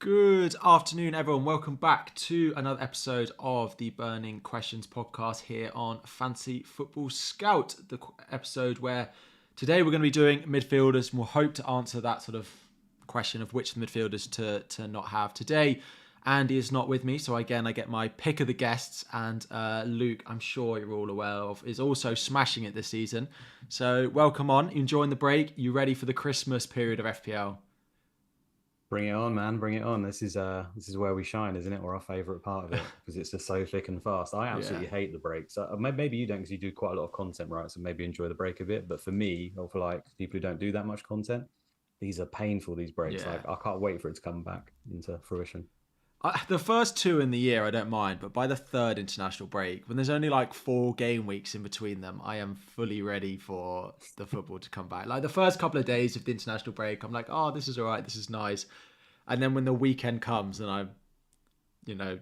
Good afternoon, everyone. Welcome back to another episode of the Burning Questions podcast here on Fantasy Football Scout, the episode where today we're going to be doing midfielders, and we'll hope to answer that sort of question of which midfielders to not have today. Andy is not with me, so again, I get my pick of the guests, and Luke, I'm sure you're all aware of, is also smashing it this season. So welcome on, you enjoying the break? You ready for the Christmas period of FPL? Bring it on, man. Bring it on. This is where we shine, isn't it? Or our favourite part of it, because it's just so thick and fast. I absolutely hate the breaks. Maybe you don't, because you do quite a lot of content, right? So maybe enjoy the break a bit. But for me, or for like people who don't do that much content, these are painful, these breaks. Yeah. Like I can't wait for it to come back into fruition. The first two in the year, I don't mind. But by the third international break, when there's only like 4 game weeks in between them, I am fully ready for the football to come back. Like the first couple of days of the international break, I'm like, oh, this is all right. This is nice. And then when the weekend comes and I'm,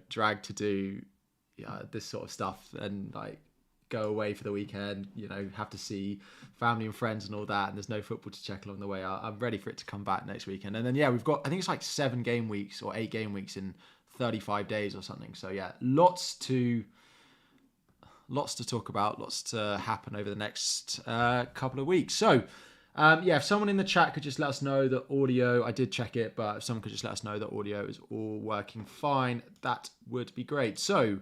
dragged to do this sort of stuff and like go away for the weekend, have to see family and friends and all that, and there's no football to check along the way, I'm ready for it to come back next weekend. And then, we've got, I think it's like 7 game weeks or 8 game weeks in 35 days or something. So, lots to talk about, lots to happen over the next couple of weeks. So, if someone in the chat could just let us know that audio, I did check it, but if someone could just let us know that audio is all working fine, that would be great. So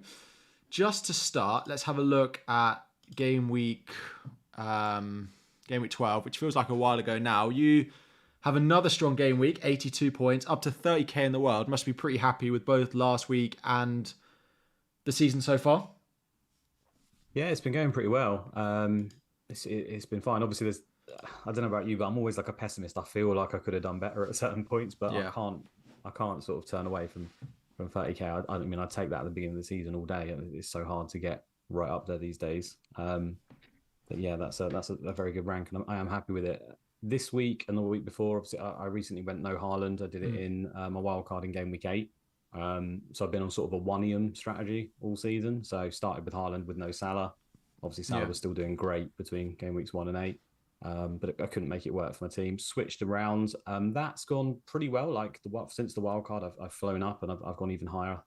just to start, let's have a look at game week 12, which feels like a while ago now. You have another strong game week, 82 points, up to 30k in the world. Must be pretty happy with both last week and the season so far. Yeah, it's been going pretty well. It's been fine. Obviously, I don't know about you, but I'm always like a pessimist. I feel like I could have done better at certain points, but I can't sort of turn away from 30k. I mean, I'd take that at the beginning of the season all day. It's so hard to get right up there these days. But yeah, that's a very good rank, and I am happy with it. This week and the week before, obviously, I recently went no Haaland. I did it in my wildcard in Gameweek 8. So I've been on sort of a one-ium strategy all season. So started with Haaland with no Salah. Obviously, Salah was still doing great between game weeks 1 and 8. But I couldn't make it work for my team. Switched around. That's gone pretty well. Like since the wild card, I've flown up and I've gone even higher.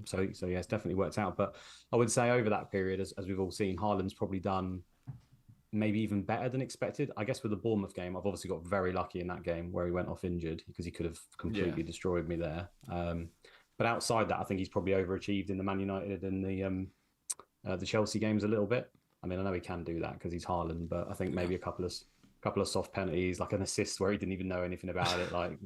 So it's definitely worked out. But I would say over that period, as we've all seen, Haaland's probably done maybe even better than expected. I guess with the Bournemouth game, I've obviously got very lucky in that game where he went off injured, because he could have completely destroyed me there. But outside that, I think he's probably overachieved in the Man United and the Chelsea games a little bit. I mean, I know he can do that because he's Haaland, but I think maybe a couple of soft penalties, like an assist where he didn't even know anything about it, like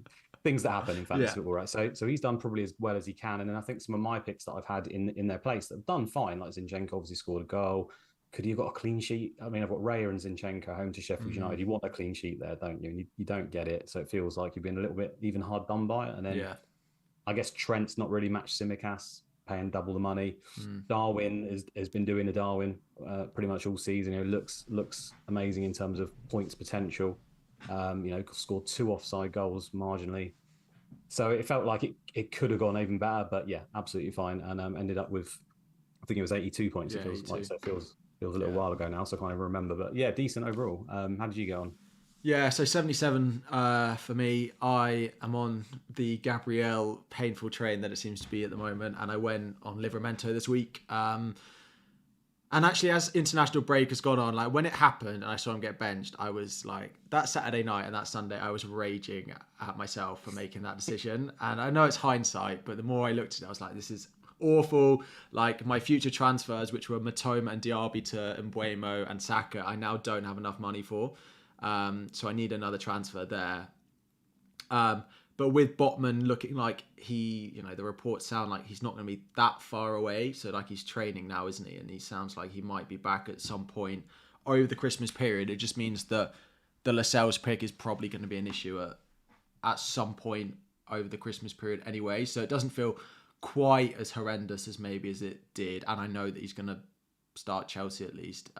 things that happen in fantasy football, right? So he's done probably as well as he can. And then I think some of my picks that I've had in their place that have done fine, like Zinchenko obviously scored a goal. Could he have got a clean sheet? I mean, I've got Raya and Zinchenko home to Sheffield United. You want a clean sheet there, don't you? And you don't get it. So it feels like you've been a little bit even hard done by it. And then I guess Trent's not really matched Tsimikas, paying double the money. Darwin has been doing the Darwin pretty much all season. Looks amazing in terms of points potential. Scored 2 offside goals marginally. So it felt like it could have gone even better, but yeah, absolutely fine. And ended up with, I think it was 82 points. It feels 82. Like, so it feels a little while ago now, so I can't even remember. But yeah, decent overall. How did you get on? Yeah, so 77 for me. I am on the Gabriel painful train that it seems to be at the moment, and I went on Livramento this week. And actually, as international break has gone on, like when it happened and I saw him get benched, I was like, that Saturday night and that Sunday, I was raging at myself for making that decision. And I know it's hindsight, but the more I looked at it, I was like, this is awful. Like my future transfers, which were Matoma and Diaby to Mbeumo and Saka, I now don't have enough money for. So I need another transfer there. But with Botman looking like the reports sound like he's not going to be that far away. So like he's training now, isn't he? And he sounds like he might be back at some point over the Christmas period. It just means that the Lascelles pick is probably going to be an issue at some point over the Christmas period anyway. So it doesn't feel quite as horrendous as maybe as it did. And I know that he's going to start Chelsea at least.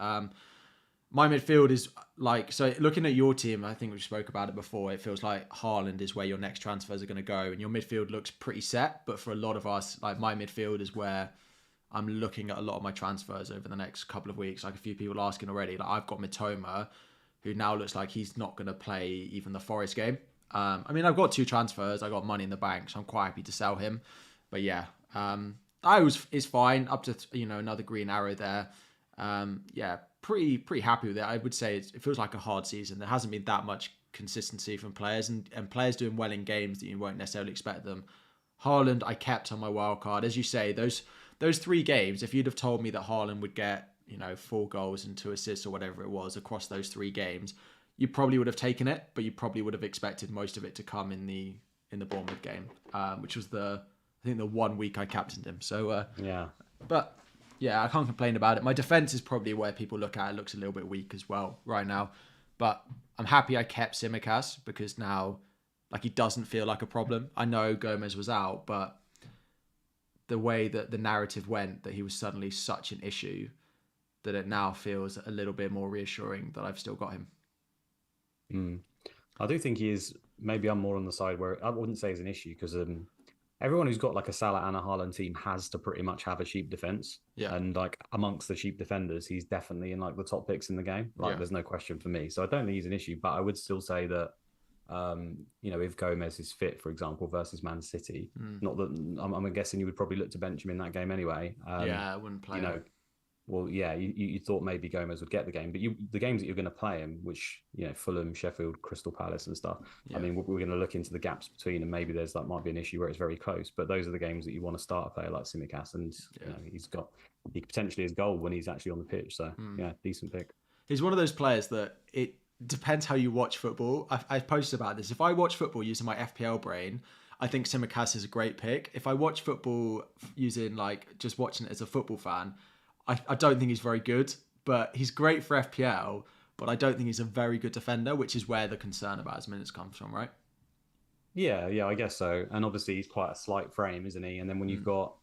My midfield is like, so looking at your team, I think we spoke about it before, it feels like Haaland is where your next transfers are going to go, and your midfield looks pretty set. But for a lot of us, like my midfield is where I'm looking at a lot of my transfers over the next couple of weeks. Like a few people asking already, like I've got Mitoma, who now looks like he's not going to play even the Forest game. I mean, I've got 2 transfers. I got money in the bank, so I'm quite happy to sell him. But yeah, it's fine up to another green arrow there. Yeah, pretty happy with it. I would say it feels like a hard season. There hasn't been that much consistency from players, and players doing well in games that you won't necessarily expect them. Haaland, I kept on my wild card. As you say, those 3 games, if you'd have told me that Haaland would get 4 goals and 2 assists or whatever it was across those 3 games, you probably would have taken it, but you probably would have expected most of it to come in the Bournemouth game, which was I think the 1 week I captained him. So yeah, but yeah, I can't complain about it. My defense is probably where people look at it. Looks a little bit weak as well right now, but I'm happy I kept Tsimikas because now, like, he doesn't feel like a problem. I know Gomez was out, but the way that the narrative went, that he was suddenly such an issue, that it now feels a little bit more reassuring that I've still got him. I do think he is. Maybe I'm more on the side where I wouldn't say it's an issue because everyone who's got like a Salah and a Haaland team has to pretty much have a cheap defense. Yeah. And like amongst the cheap defenders, he's definitely in like the top picks in the game. Like there's no question for me. So I don't think he's an issue, but I would still say that, if Gomez is fit, for example, versus Man City, not that I'm guessing you would probably look to bench him in that game anyway. I wouldn't play him. Well, yeah, you thought maybe Gomez would get the game, but the games that you're going to play him, which, Fulham, Sheffield, Crystal Palace and stuff, I mean, we're going to look into the gaps between, and maybe there's might be an issue where it's very close, but those are the games that you want to start a player like Tsimikas, and he potentially is goal when he's actually on the pitch, so yeah, decent pick. He's one of those players that it depends how you watch football. I posted about this. If I watch football using my FPL brain, I think Tsimikas is a great pick. If I watch football using just watching it as a football fan, I don't think he's very good, but he's great for FPL, but I don't think he's a very good defender, which is where the concern about his minutes comes from, right? Yeah, I guess so. And obviously he's quite a slight frame, isn't he? And then when you've got,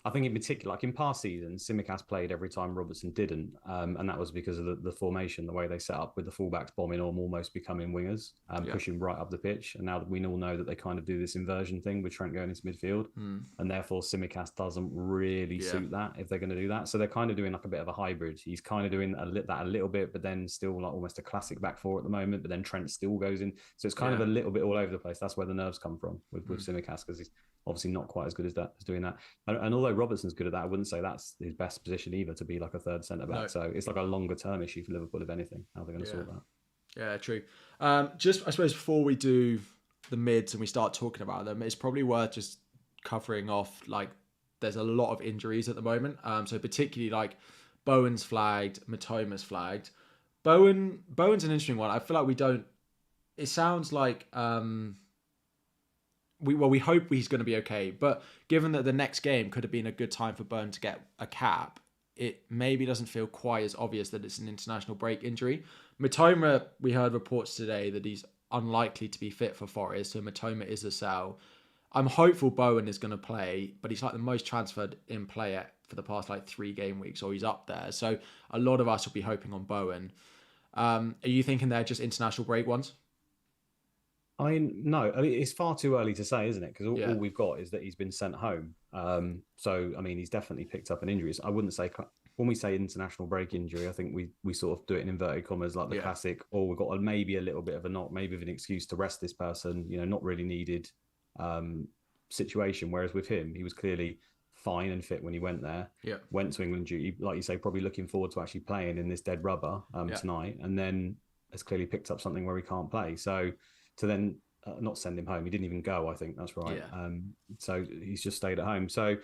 I think in particular, like in past seasons, Tsimikas played every time Robertson didn't. And that was because of the formation, the way they set up with the fullbacks bombing or almost becoming wingers, pushing right up the pitch. And now that we all know that they kind of do this inversion thing with Trent going into midfield. And therefore Tsimikas doesn't really suit that if they're going to do that. So they're kind of doing like a bit of a hybrid. He's kind of doing that a little bit, but then still like almost a classic back four at the moment. But then Trent still goes in. So it's kind of a little bit all over the place. That's where the nerves come from with Tsimikas, because he's obviously not quite as good as doing that. And although Robertson's good at that, I wouldn't say that's his best position either, to be like a third centre back. No. So it's like a longer term issue for Liverpool, if anything, how they're going to sort that. Yeah, true. Just I suppose before we do the mids and we start talking about them, it's probably worth just covering off, like, there's a lot of injuries at the moment. So particularly like Bowen's flagged, Matoma's flagged. Bowen's an interesting one. I feel like it sounds like we hope he's going to be okay, but given that the next game could have been a good time for Bowen to get a cap, it maybe doesn't feel quite as obvious that it's an international break injury. Mitoma, we heard reports today that he's unlikely to be fit for Forest, so Mitoma is a sell. I'm hopeful Bowen is going to play, but he's like the most transferred in player for the past 3 game weeks, or he's up there. So a lot of us will be hoping on Bowen. Are you thinking they're just international break ones? No. I mean, it's far too early to say, isn't it? Because all we've got is that he's been sent home. So, I mean, he's definitely picked up an injury. So I wouldn't say, when we say international break injury, I think we sort of do it in inverted commas, like the classic, or we've got maybe a little bit of a knock, maybe of an excuse to rest this person, not really needed situation. Whereas with him, he was clearly fine and fit when he went there. Went to England duty, like you say, probably looking forward to actually playing in this dead rubber tonight, and then has clearly picked up something where he can't play. So to then not send him home, he didn't even go, I think that's right. So he's just stayed at home. So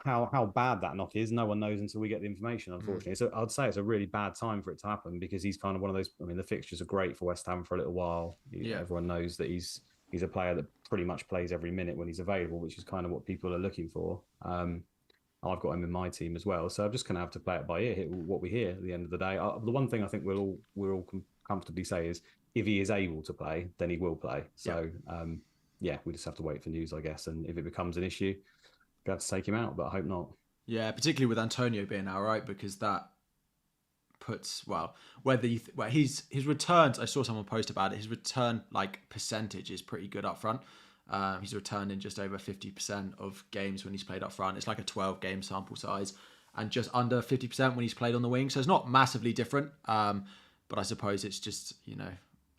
how bad that knock is, no one knows until we get the information, unfortunately. So I'd say it's a really bad time for it to happen, because he's kind of one of those, I mean, the fixtures are great for West Ham for a little while. Everyone knows that he's a player that pretty much plays every minute when he's available, which is kind of what people are looking for. I've got him in my team as well, so I'm just going to have to play it by ear, what we hear at the end of the day. The one thing I think we'll all comfortably say is, if he is able to play, then he will play. So we just have to wait for news, I guess. And if it becomes an issue, we have to take him out, but I hope not. Yeah, particularly with Antonio being out, right? Because that puts, his returns, I saw someone post about it, his return percentage is pretty good up front. He's returned in just over 50% of games when he's played up front. It's like a 12 game sample size, and just under 50% when he's played on the wing. So it's not massively different. But I suppose it's just,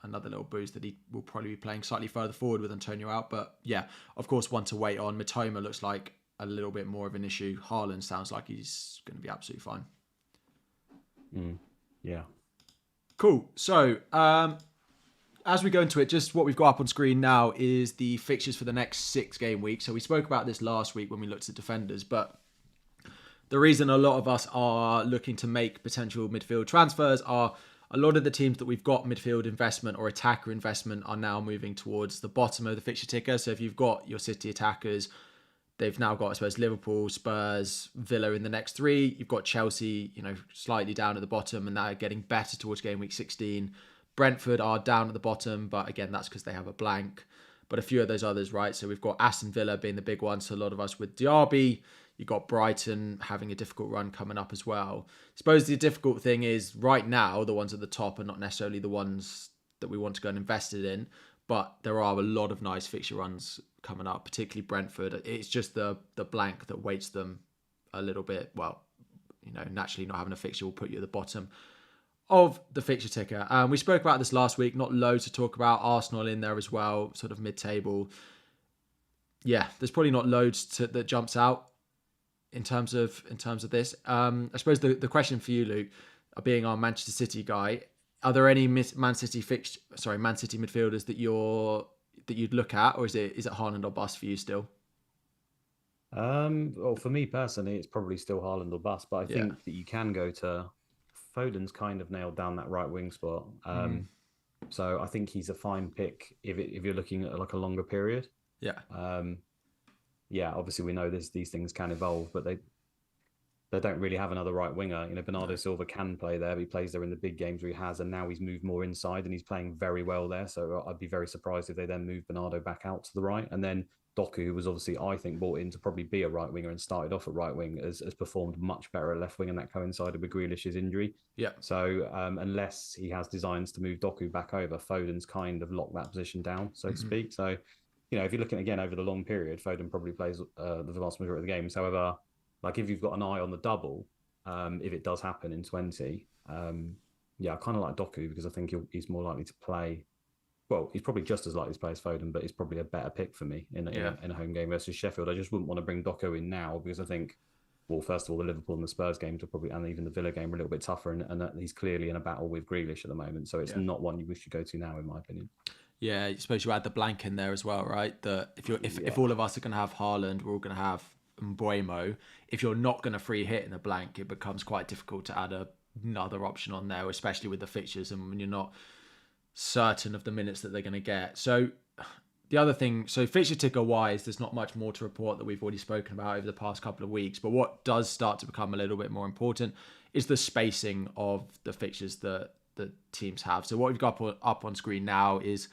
another little boost that he will probably be playing slightly further forward with Antonio out. But yeah, of course, one to wait on. Mitoma looks like a little bit more of an issue. Haaland sounds like he's going to be absolutely fine. Yeah. Cool. So as we go into it, just what we've got up on screen now is the fixtures for the next 6 game weeks. So we spoke about this last week when we looked at defenders, but the reason a lot of us are looking to make potential midfield transfers are a lot of the teams that we've got midfield investment or attacker investment are now moving towards the bottom of the fixture ticker. So if you've got your City attackers, they've now got, I suppose, Liverpool, Spurs, Villa in the next 3. You've got Chelsea, slightly down at the bottom, and they're getting better towards game week 16. Brentford are down at the bottom, but again, that's because they have a blank. But a few of those others, right? So we've got Aston Villa being the big one. So a lot of us with Diaby. You've got Brighton having a difficult run coming up as well. I suppose the difficult thing is right now, the ones at the top are not necessarily the ones that we want to go and invest it in. But there are a lot of nice fixture runs coming up, particularly Brentford. It's just the blank that weights them a little bit. Well, naturally not having a fixture will put you at the bottom of the fixture ticker. We spoke about this last week, not loads to talk about. Arsenal in there as well, sort of mid-table. Yeah, there's probably not loads that jumps out in terms of this. I suppose the question for you, Luke, being our Manchester City guy, are there any Man City midfielders that you'd look at, or is it Haaland or bust for you still? Well, for me personally, it's probably still Haaland or bust, but I think that you can go to Foden's kind of nailed down that right wing spot. So I think he's a fine pick if you're looking at like a longer period. Yeah. Obviously we know these things can evolve, but they don't really have another right winger. Bernardo Silva can play there, but he plays there in the big games where he has, and now he's moved more inside and he's playing very well there. So I'd be very surprised if they then move Bernardo back out to the right. And then Doku, who was obviously, I think, brought in to probably be a right winger and started off at right wing, has performed much better at left wing, and that coincided with Grealish's injury. Yeah. So unless he has designs to move Doku back over, Foden's kind of locked that position down, so to speak. So, if you're looking again over the long period, Foden probably plays the vast majority of the games. However, like if you've got an eye on the double, if it does happen in 20, I kind of like Doku because I think he's more likely to play. Well, he's probably just as likely to play as Foden, but he's probably a better pick for me in a home game versus Sheffield. I just wouldn't want to bring Doku in now because I think, well, first of all, the Liverpool and the Spurs games are probably, and even the Villa game, are a little bit tougher, and he's clearly in a battle with Grealish at the moment. So it's not one you should go to now, in my opinion. Yeah, I suppose you add the blank in there as well, right? That if all of us are going to have Haaland, we're all going to have Mbuemo. If you're not going to free hit in a blank, it becomes quite difficult to add another option on there, especially with the fixtures and when you're not certain of the minutes that they're going to get. So the other thing, so fixture ticker wise, there's not much more to report that we've already spoken about over the past couple of weeks. But what does start to become a little bit more important is the spacing of the fixtures that the teams have. So what we've got up on screen now is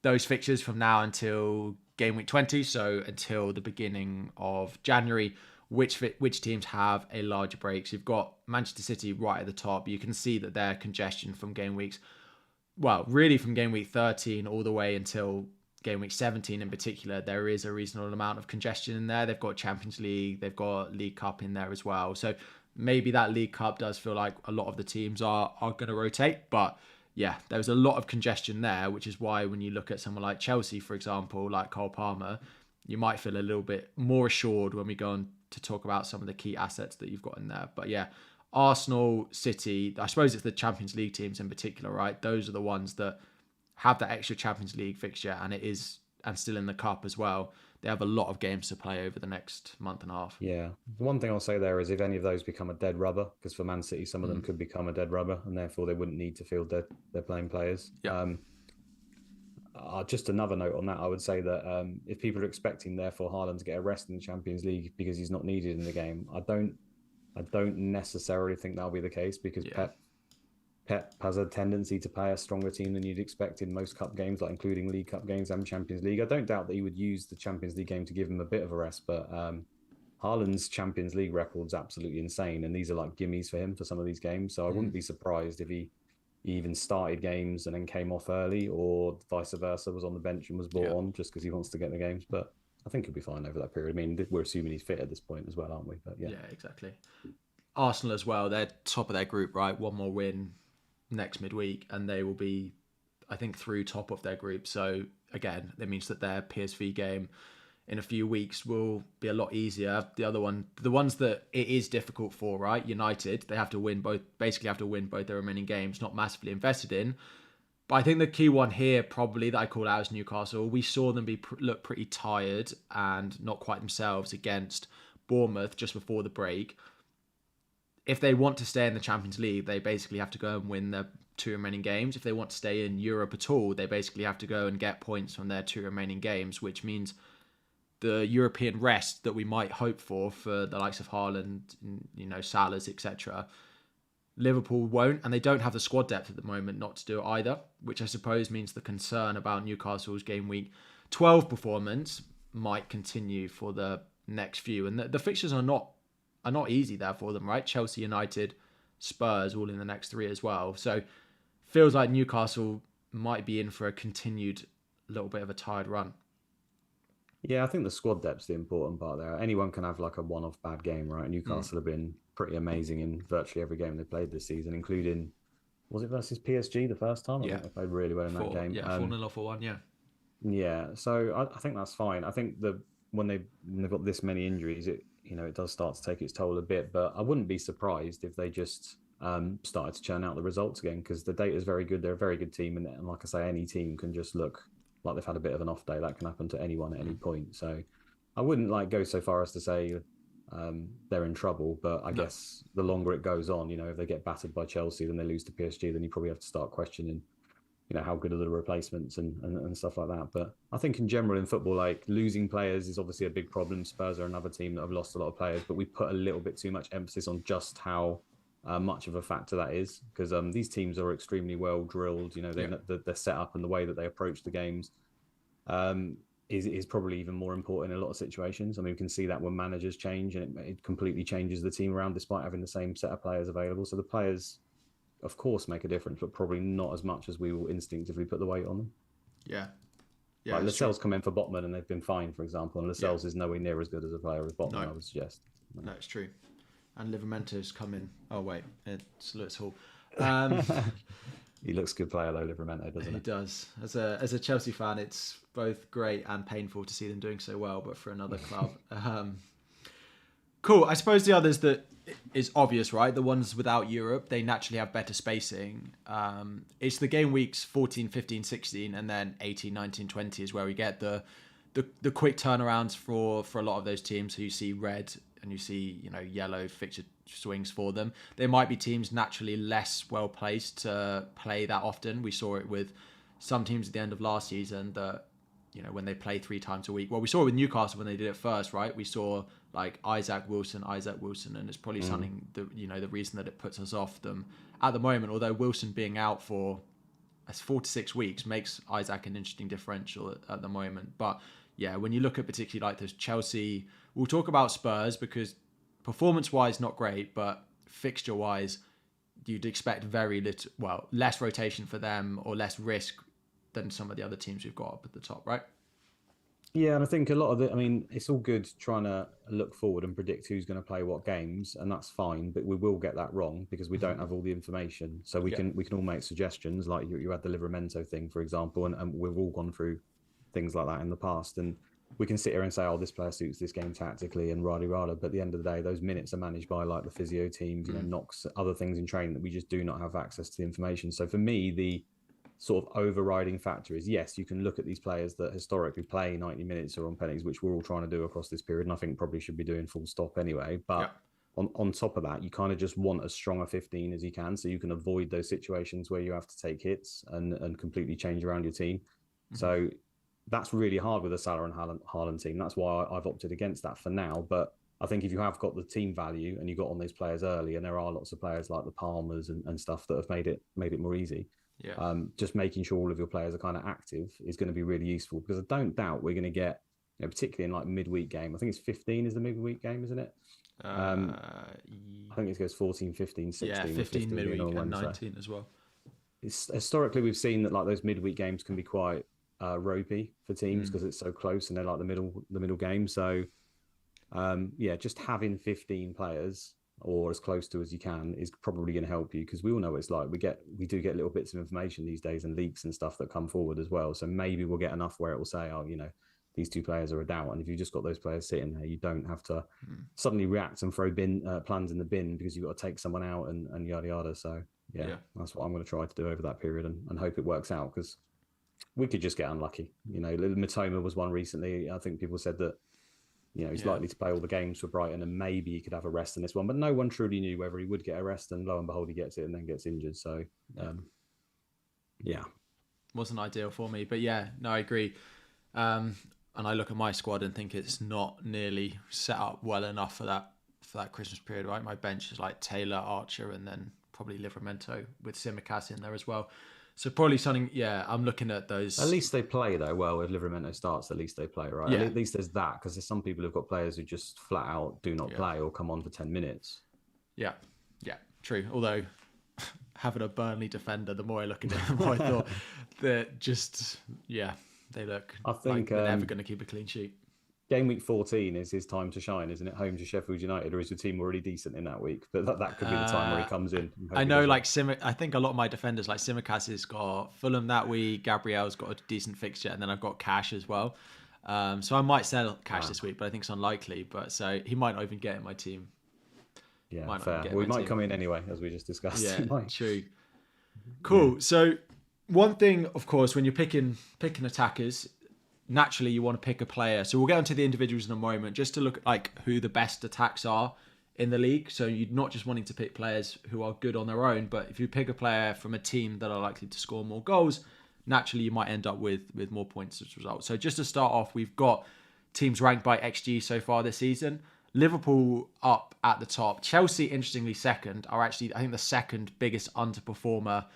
those fixtures from now until game week 20, so until the beginning of January, which teams have a larger break. So you've got Manchester City right at the top. You can see that their congestion from game weeks, well, really from game week 13 all the way until game week 17 in particular, there is a reasonable amount of congestion in there. They've got Champions League, they've got League Cup in there as well. So maybe that League Cup does feel like a lot of the teams are going to rotate, but yeah, there's a lot of congestion there, which is why when you look at someone like Chelsea, for example, like Cole Palmer, you might feel a little bit more assured when we go on to talk about some of the key assets that you've got in there. But yeah, Arsenal, City, I suppose it's the Champions League teams in particular, right? Those are the ones that have that extra Champions League fixture, and still in the Cup as well. They have a lot of games to play over the next month and a half. Yeah. The one thing I'll say there is if any of those become a dead rubber, because for Man City, some of them could become a dead rubber, and therefore they wouldn't need to field their playing players. Yeah. Just another note on that, I would say that if people are expecting, therefore, Haaland to get a rest in the Champions League because he's not needed in the game, I don't necessarily think that'll be the case because Pep has a tendency to play a stronger team than you'd expect in most cup games, like including League Cup games and Champions League. I don't doubt that he would use the Champions League game to give him a bit of a rest, but Haaland's Champions League record's absolutely insane, and these are like gimmies for him for some of these games. So I wouldn't be surprised if he even started games and then came off early, or vice versa, was on the bench and was brought on just because he wants to get in the games. But I think he'll be fine over that period. I mean, we're assuming he's fit at this point as well, aren't we? But yeah, exactly. Arsenal as well, they're top of their group, right? One more win next midweek and they will be I think, through top of their group. So again, that means that their PSV game in a few weeks will be a lot easier. The ones that it is difficult for, right? United, they have to win both their remaining games, not massively invested in. But I think the key one here, probably, that I call out is Newcastle. We saw them look pretty tired and not quite themselves against Bournemouth just before the break. If they want to stay in the Champions League, they basically have to go and win their 2 remaining games. If they want to stay in Europe at all, they basically have to go and get points from their 2 remaining games, which means the European rest that we might hope for the likes of Haaland, Salahs, etc., Liverpool won't, and they don't have the squad depth at the moment not to do it either, which I suppose means the concern about Newcastle's game week 12 performance might continue for the next few. And the fixtures are not easy there for them, right? Chelsea, United, Spurs, all in the next 3 as well. So feels like Newcastle might be in for a continued little bit of a tired run. Yeah, I think the squad depth's the important part there. Anyone can have like a one-off bad game, right? Newcastle have been pretty amazing in virtually every game they played this season, including, was it versus PSG the first time? I think they played really well in that game. Yeah, 4-0 off for 1, yeah. Yeah, so I think that's fine. I think when they've got this many injuries, it does start to take its toll a bit, but I wouldn't be surprised if they just started to churn out the results again, because the data is very good. They're a very good team, and like I say, any team can just look like they've had a bit of an off day. That can happen to anyone at any point. So I wouldn't go so far as to say they're in trouble, but I guess the longer it goes on, if they get battered by Chelsea, then they lose to PSG, then you probably have to start questioning, how good are the replacements and stuff like that. But I think in general in football, losing players is obviously a big problem. Spurs are another team that have lost a lot of players, but we put a little bit too much emphasis on just how much of a factor that is, because these teams are extremely well drilled. Their setup and the way that they approach the games is probably even more important in a lot of situations. I mean, we can see that when managers change, and it completely changes the team around despite having the same set of players available. So the players, of course, make a difference, but probably not as much as we will instinctively put the weight on them. Yeah. Lascelles come in for Botman and they've been fine, for example, and Lascelles is nowhere near as good as a player as Botman, I would suggest. No, it's true. And Livermento's come in. Oh wait, it's Lewis Hall. He looks a good player though, Livermento, doesn't he? He does. As a Chelsea fan, it's both great and painful to see them doing so well, but for another club. Cool. I suppose the others that is obvious, right? The ones without Europe, they naturally have better spacing. It's the game weeks 14, 15, 16, and then 18, 19, 20 is where we get the quick turnarounds for a lot of those teams. So you see red and you see yellow fixture swings for them. There might be teams naturally less well placed to play that often. We saw it with some teams at the end of last season that when they play 3 times a week. Well, we saw it with Newcastle when they did it first, right? We saw Isaac Wilson, and it's probably something that the reason that it puts us off them at the moment. Although Wilson being out for 4 to 6 weeks makes Isaac an interesting differential at the moment. But yeah, when you look at particularly those Chelsea, we'll talk about Spurs because performance-wise not great, but fixture-wise you'd expect very little, less rotation for them or less risk than some of the other teams we've got up at the top, right? Yeah, and I think a lot of it's all good trying to look forward and predict who's going to play what games, and that's fine, but we will get that wrong because we don't have all the information. So we can all make suggestions, like you had the Livramento thing, for example, and we've all gone through things like that in the past, and we can sit here and say, oh, this player suits this game tactically and rada, but at the end of the day, those minutes are managed by the physio teams, knocks, other things in training that we just do not have access to the information. So for me, the sort of overriding factor is, yes, you can look at these players that historically play 90 minutes or on penalties, which we're all trying to do across this period, and I think probably should be doing full stop anyway. But on top of that, you kind of just want as strong a 15 as you can, so you can avoid those situations where you have to take hits and completely change around your team. So that's really hard with a Salah and Haaland team. That's why I've opted against that for now. But I think if you have got the team value and you got on those players early, and there are lots of players like the Palmers and stuff that have made it more easy. Just making sure all of your players are kind of active is going to be really useful, because I don't doubt we're going to get, particularly in midweek game. I think it's 15 is the midweek game, isn't it? I think it goes 14, 15, 16. Yeah, 15 midweek and 19 as well. Historically, we've seen that those midweek games can be quite ropey for teams because it's so close and they're the middle game. So just having 15 players or as close to as you can is probably going to help you, because we all know what it's like. We do get little bits of information these days and leaks and stuff that come forward as well. So maybe we'll get enough where it will say, oh, these two players are a doubt. And if you've just got those players sitting there, you don't have to suddenly react and throw plans in the bin because you've got to take someone out and yada yada. So yeah, that's what I'm going to try to do over that period and hope it works out, because we could just get unlucky. Matoma was one recently. I think people said that he's likely to play all the games for Brighton and maybe he could have a rest in this one, but no one truly knew whether he would get a rest, and lo and behold, he gets it and then gets injured. So, wasn't ideal for me, but I agree. And I look at my squad and think it's not nearly set up well enough for that Christmas period, right? My bench is like Taylor, Archer, and then probably Livramento with Tsimikas in there as well. So probably something, I'm looking at those. At least they play though. Well, if Livramento starts, at least they play, right? Yeah. At least there's that, because there's some people who've got players who just flat out do not play or come on for 10 minutes. Yeah, true. Although having a Burnley defender, the more I look at it, the more I thought that they look like they're never going to keep a clean sheet. Gameweek 14 is his time to shine, isn't it? Home to Sheffield United, or is your team already decent in that week? But that could be the time where he comes in. I know, I think a lot of my defenders, like Tsimikas, has got Fulham that week. Gabriel's got a decent fixture, and then I've got Cash as well. So I might sell Cash this week, but I think it's unlikely. But so he might not even get in my team. Yeah, fair. We might come in anyway, as we just discussed. Yeah, true. Cool. Yeah. So one thing, of course, when you're picking attackers, naturally you want to pick a player. So we'll get onto the individuals in a moment, just to look at like who the best attacks are in the league. So you're not just wanting to pick players who are good on their own, but if you pick a player from a team that are likely to score more goals, naturally you might end up with more points as a result. So just to start off, we've got teams ranked by XG so far this season. Liverpool up at the top. Chelsea, interestingly, second, are actually, I think, the second biggest underperformer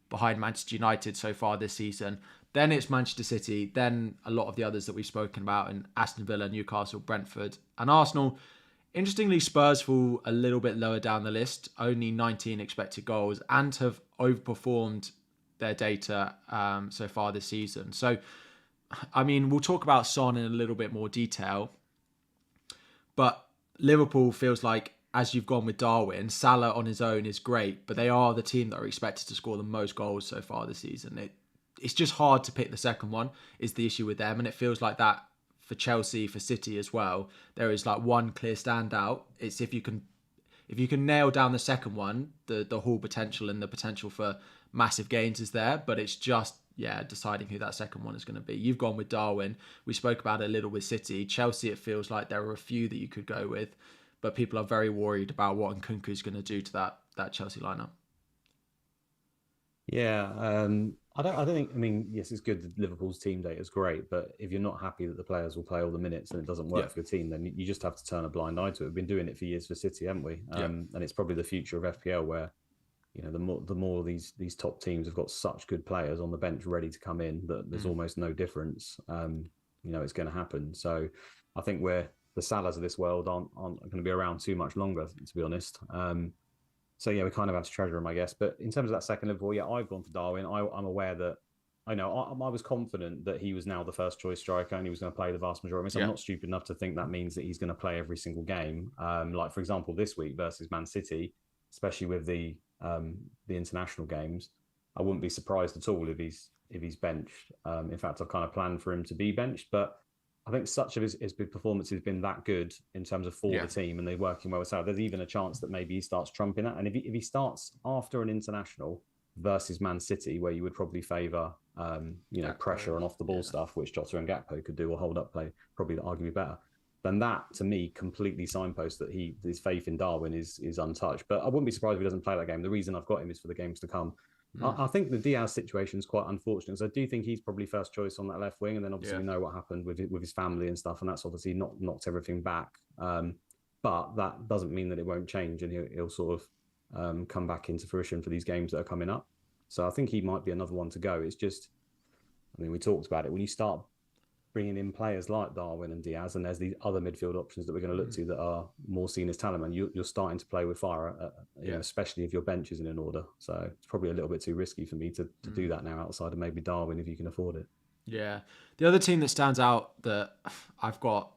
behind Manchester United so far this season. Then it's Manchester City, then a lot of the others that we've spoken about, and Aston Villa, Newcastle, Brentford, and Arsenal. Interestingly, Spurs fall a little bit lower down the list, only 19 expected goals, and have overperformed their data so far this season. So, I mean, we'll talk about Son in a little bit more detail, but Liverpool feels like, as you've gone with Darwin, Salah on his own is great, but they are the team that are expected to score the most goals so far this season. It's just hard to pick the second one, is the issue with them, and it feels like that for Chelsea, for City as well. There is like one clear standout. It's if you can nail down the second one, the whole potential and the potential for massive gains is there, but it's just deciding who that second one is going to be. You've gone with Darwin. We spoke about it a little with City. Chelsea, it feels like there are a few that you could go with, but people are very worried about what Nkunku is going to do to that Chelsea lineup. Yeah, I don't think. I mean, yes, it's good that Liverpool's team data is great, but if you're not happy that the players will play all the minutes and it doesn't work for your team, then you just have to turn a blind eye to it. We've been doing it for years for City, haven't we? And it's probably the future of FPL, where the more these top teams have got such good players on the bench ready to come in that there's almost no difference. It's going to happen. So I think the Salahs of this world aren't going to be around too much longer, to be honest. So we kind of have to treasure him, I guess. But in terms of that second Liverpool, I've gone for Darwin. I'm aware that I was confident that he was now the first choice striker and he was going to play the vast majority. So I'm not stupid enough to think that means that he's going to play every single game. Like for example, this week versus Man City, especially with the international games, I wouldn't be surprised at all if he's benched. In fact, I've kind of planned for him to be benched, but I think such of his big performance has been that good in terms of the team, and they're working well with Salah. There's even a chance that maybe he starts trumping that. And if he starts after an international versus Man City, where you would probably favour pressure and off the ball stuff, which Jota and Gakpo could do, or hold up play, probably arguably better, then that to me completely signposts that his faith in Darwin is untouched. But I wouldn't be surprised if he doesn't play that game. The reason I've got him is for the games to come. I think the Diaz situation is quite unfortunate. So I do think he's probably first choice on that left wing, and then obviously we know what happened with his family and stuff, and that's obviously knocked everything back. But that doesn't mean that it won't change, and he'll sort of come back into fruition for these games that are coming up. So I think he might be another one to go. It's just, I mean, we talked about it. When you start bringing in players like Darwin and Diaz, and there's these other midfield options that we're going to look to that are more seen as talent, and you're starting to play with fire, especially if your bench isn't in order. So it's probably a little bit too risky for me to do that now, outside of maybe Darwin, if you can afford it. Yeah. The other team that stands out that I've got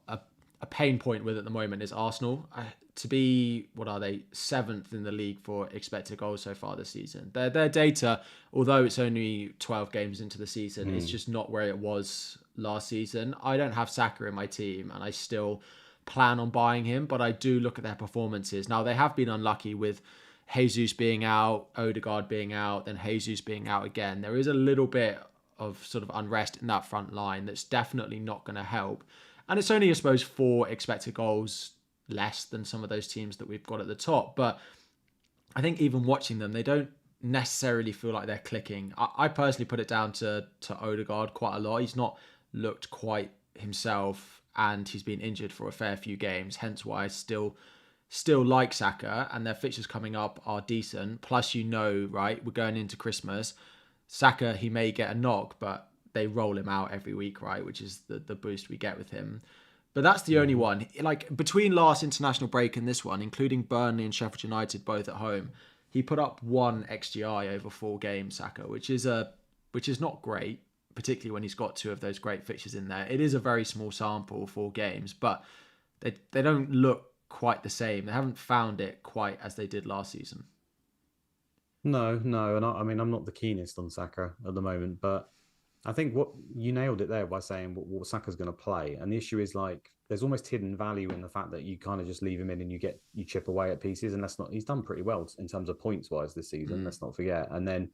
a pain point with at the moment is Arsenal. To be, what are they, 7th in the league for expected goals so far this season. Their data, although it's only 12 games into the season, it's just not where it was last season. I don't have Saka in my team, and I still plan on buying him, but I do look at their performances. Now, they have been unlucky with Jesus being out, Odegaard being out, then Jesus being out again. There is a little bit of sort of unrest in that front line that's definitely not going to help. And it's only, I suppose, 4 expected goals less than some of those teams that we've got at the top. But I think even watching them, they don't necessarily feel like they're clicking. I personally put it down to Odegaard quite a lot. He's not looked quite himself, and he's been injured for a fair few games, hence why I still like Saka, and their fixtures coming up are decent. Plus, right, we're going into Christmas. Saka, he may get a knock, but they roll him out every week, right? Which is the boost we get with him. But that's the only one. Like, between last international break and this one, including Burnley and Sheffield United both at home, he put up 1 XGI over 4 games, Saka, which is not great, particularly when he's got 2 of those great fixtures in there. It is a very small sample, 4 games, but they don't look quite the same. They haven't found it quite as they did last season. No, and I mean, I'm not the keenest on Saka at the moment, but I think what you nailed it there by saying what Saka's going to play. And the issue is, like, there's almost hidden value in the fact that you kind of just leave him in and you chip away at pieces. And he's done pretty well in terms of points wise this season. Let's not forget. And then,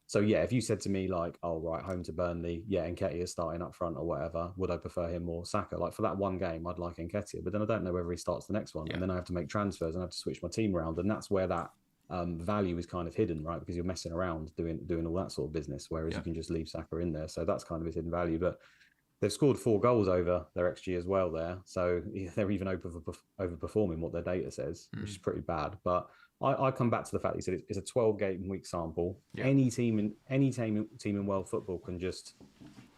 so yeah, if you said to me like, oh, right, home to Burnley, yeah, Nketiah is starting up front or whatever, would I prefer him or Saka? Like, for that one game, I'd like Nketiah, but then I don't know whether he starts the next one. Yeah. And then I have to make transfers and I have to switch my team around. And that's where that value is kind of hidden, right? Because you're messing around doing all that sort of business, whereas you can just leave Saka in there. So that's kind of his hidden value. But they've scored 4 goals over their XG as well there. So they're even overperforming what their data says, which is pretty bad. But I come back to the fact that you said it's a 12-game week sample. Yeah. Any team in world football can just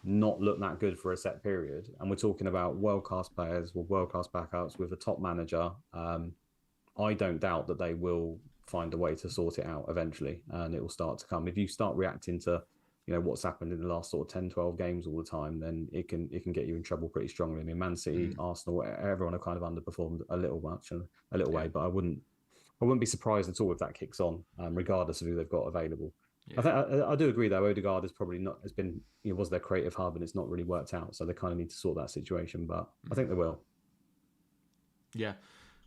not look that good for a set period. And we're talking about world-class players with world-class backups with a top manager. I don't doubt that they will find a way to sort it out eventually, and it will start to come. If you start reacting to, what's happened in the last sort of 10, 12 games all the time, then it can get you in trouble pretty strongly. I mean, Man City, Arsenal, everyone have kind of underperformed a little way, but I wouldn't be surprised at all if that kicks on, regardless of who they've got available. Yeah. I do agree though. Odegaard was their creative hub, and it's not really worked out. So they kind of need to sort that situation, but I think they will. Yeah,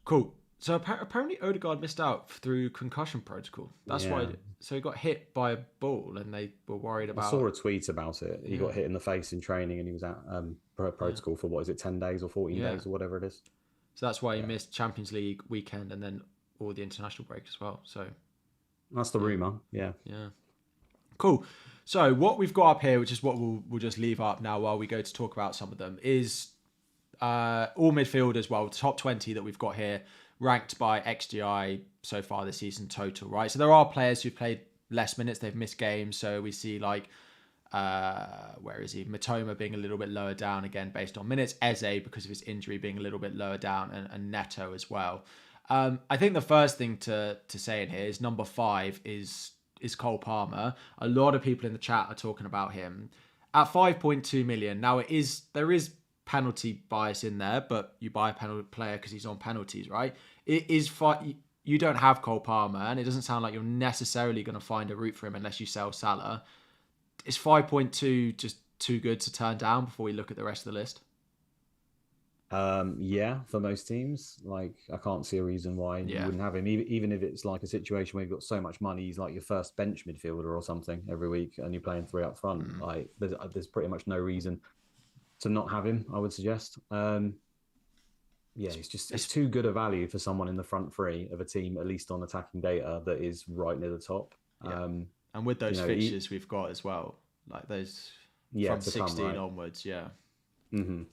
cool. So apparently Odegaard missed out through concussion protocol. That's why. So he got hit by a ball, and they were worried about. I saw a tweet about it. He got hit in the face in training, and he was out protocol for what is it, 10 days or 14 days or whatever it is. So that's why he missed Champions League weekend and then all the international break as well. So that's the rumor. Yeah. Yeah. Cool. So what we've got up here, which is what we'll just leave up now while we go to talk about some of them, is all midfield as well. The top 20 that we've got here, ranked by XGI so far this season total, right? So there are players who've played less minutes, they've missed games. So we see like, where is he? Matoma being a little bit lower down again based on minutes. Eze, because of his injury, being a little bit lower down, and Neto as well. I think the first thing to say in here is number 5 is Cole Palmer. A lot of people in the chat are talking about him. At 5.2 million, now there is penalty bias in there, but you buy a penalty player because he's on penalties, right? It is you don't have Cole Palmer, and it doesn't sound like you're necessarily going to find a route for him unless you sell Salah. Is 5.2 just too good to turn down before we look at the rest of the list? Yeah, for most teams, like I can't see a reason why you wouldn't have him, even if it's like a situation where you've got so much money, he's like your first bench midfielder or something every week, and you're playing 3 up front. Like there's pretty much no reason to not have him, I would suggest. It's too good a value for someone in the front 3 of a team, at least on attacking data, that is right near the top. Yeah. And with those fixtures we've got as well, like those from 16 onwards, Mm-hmm.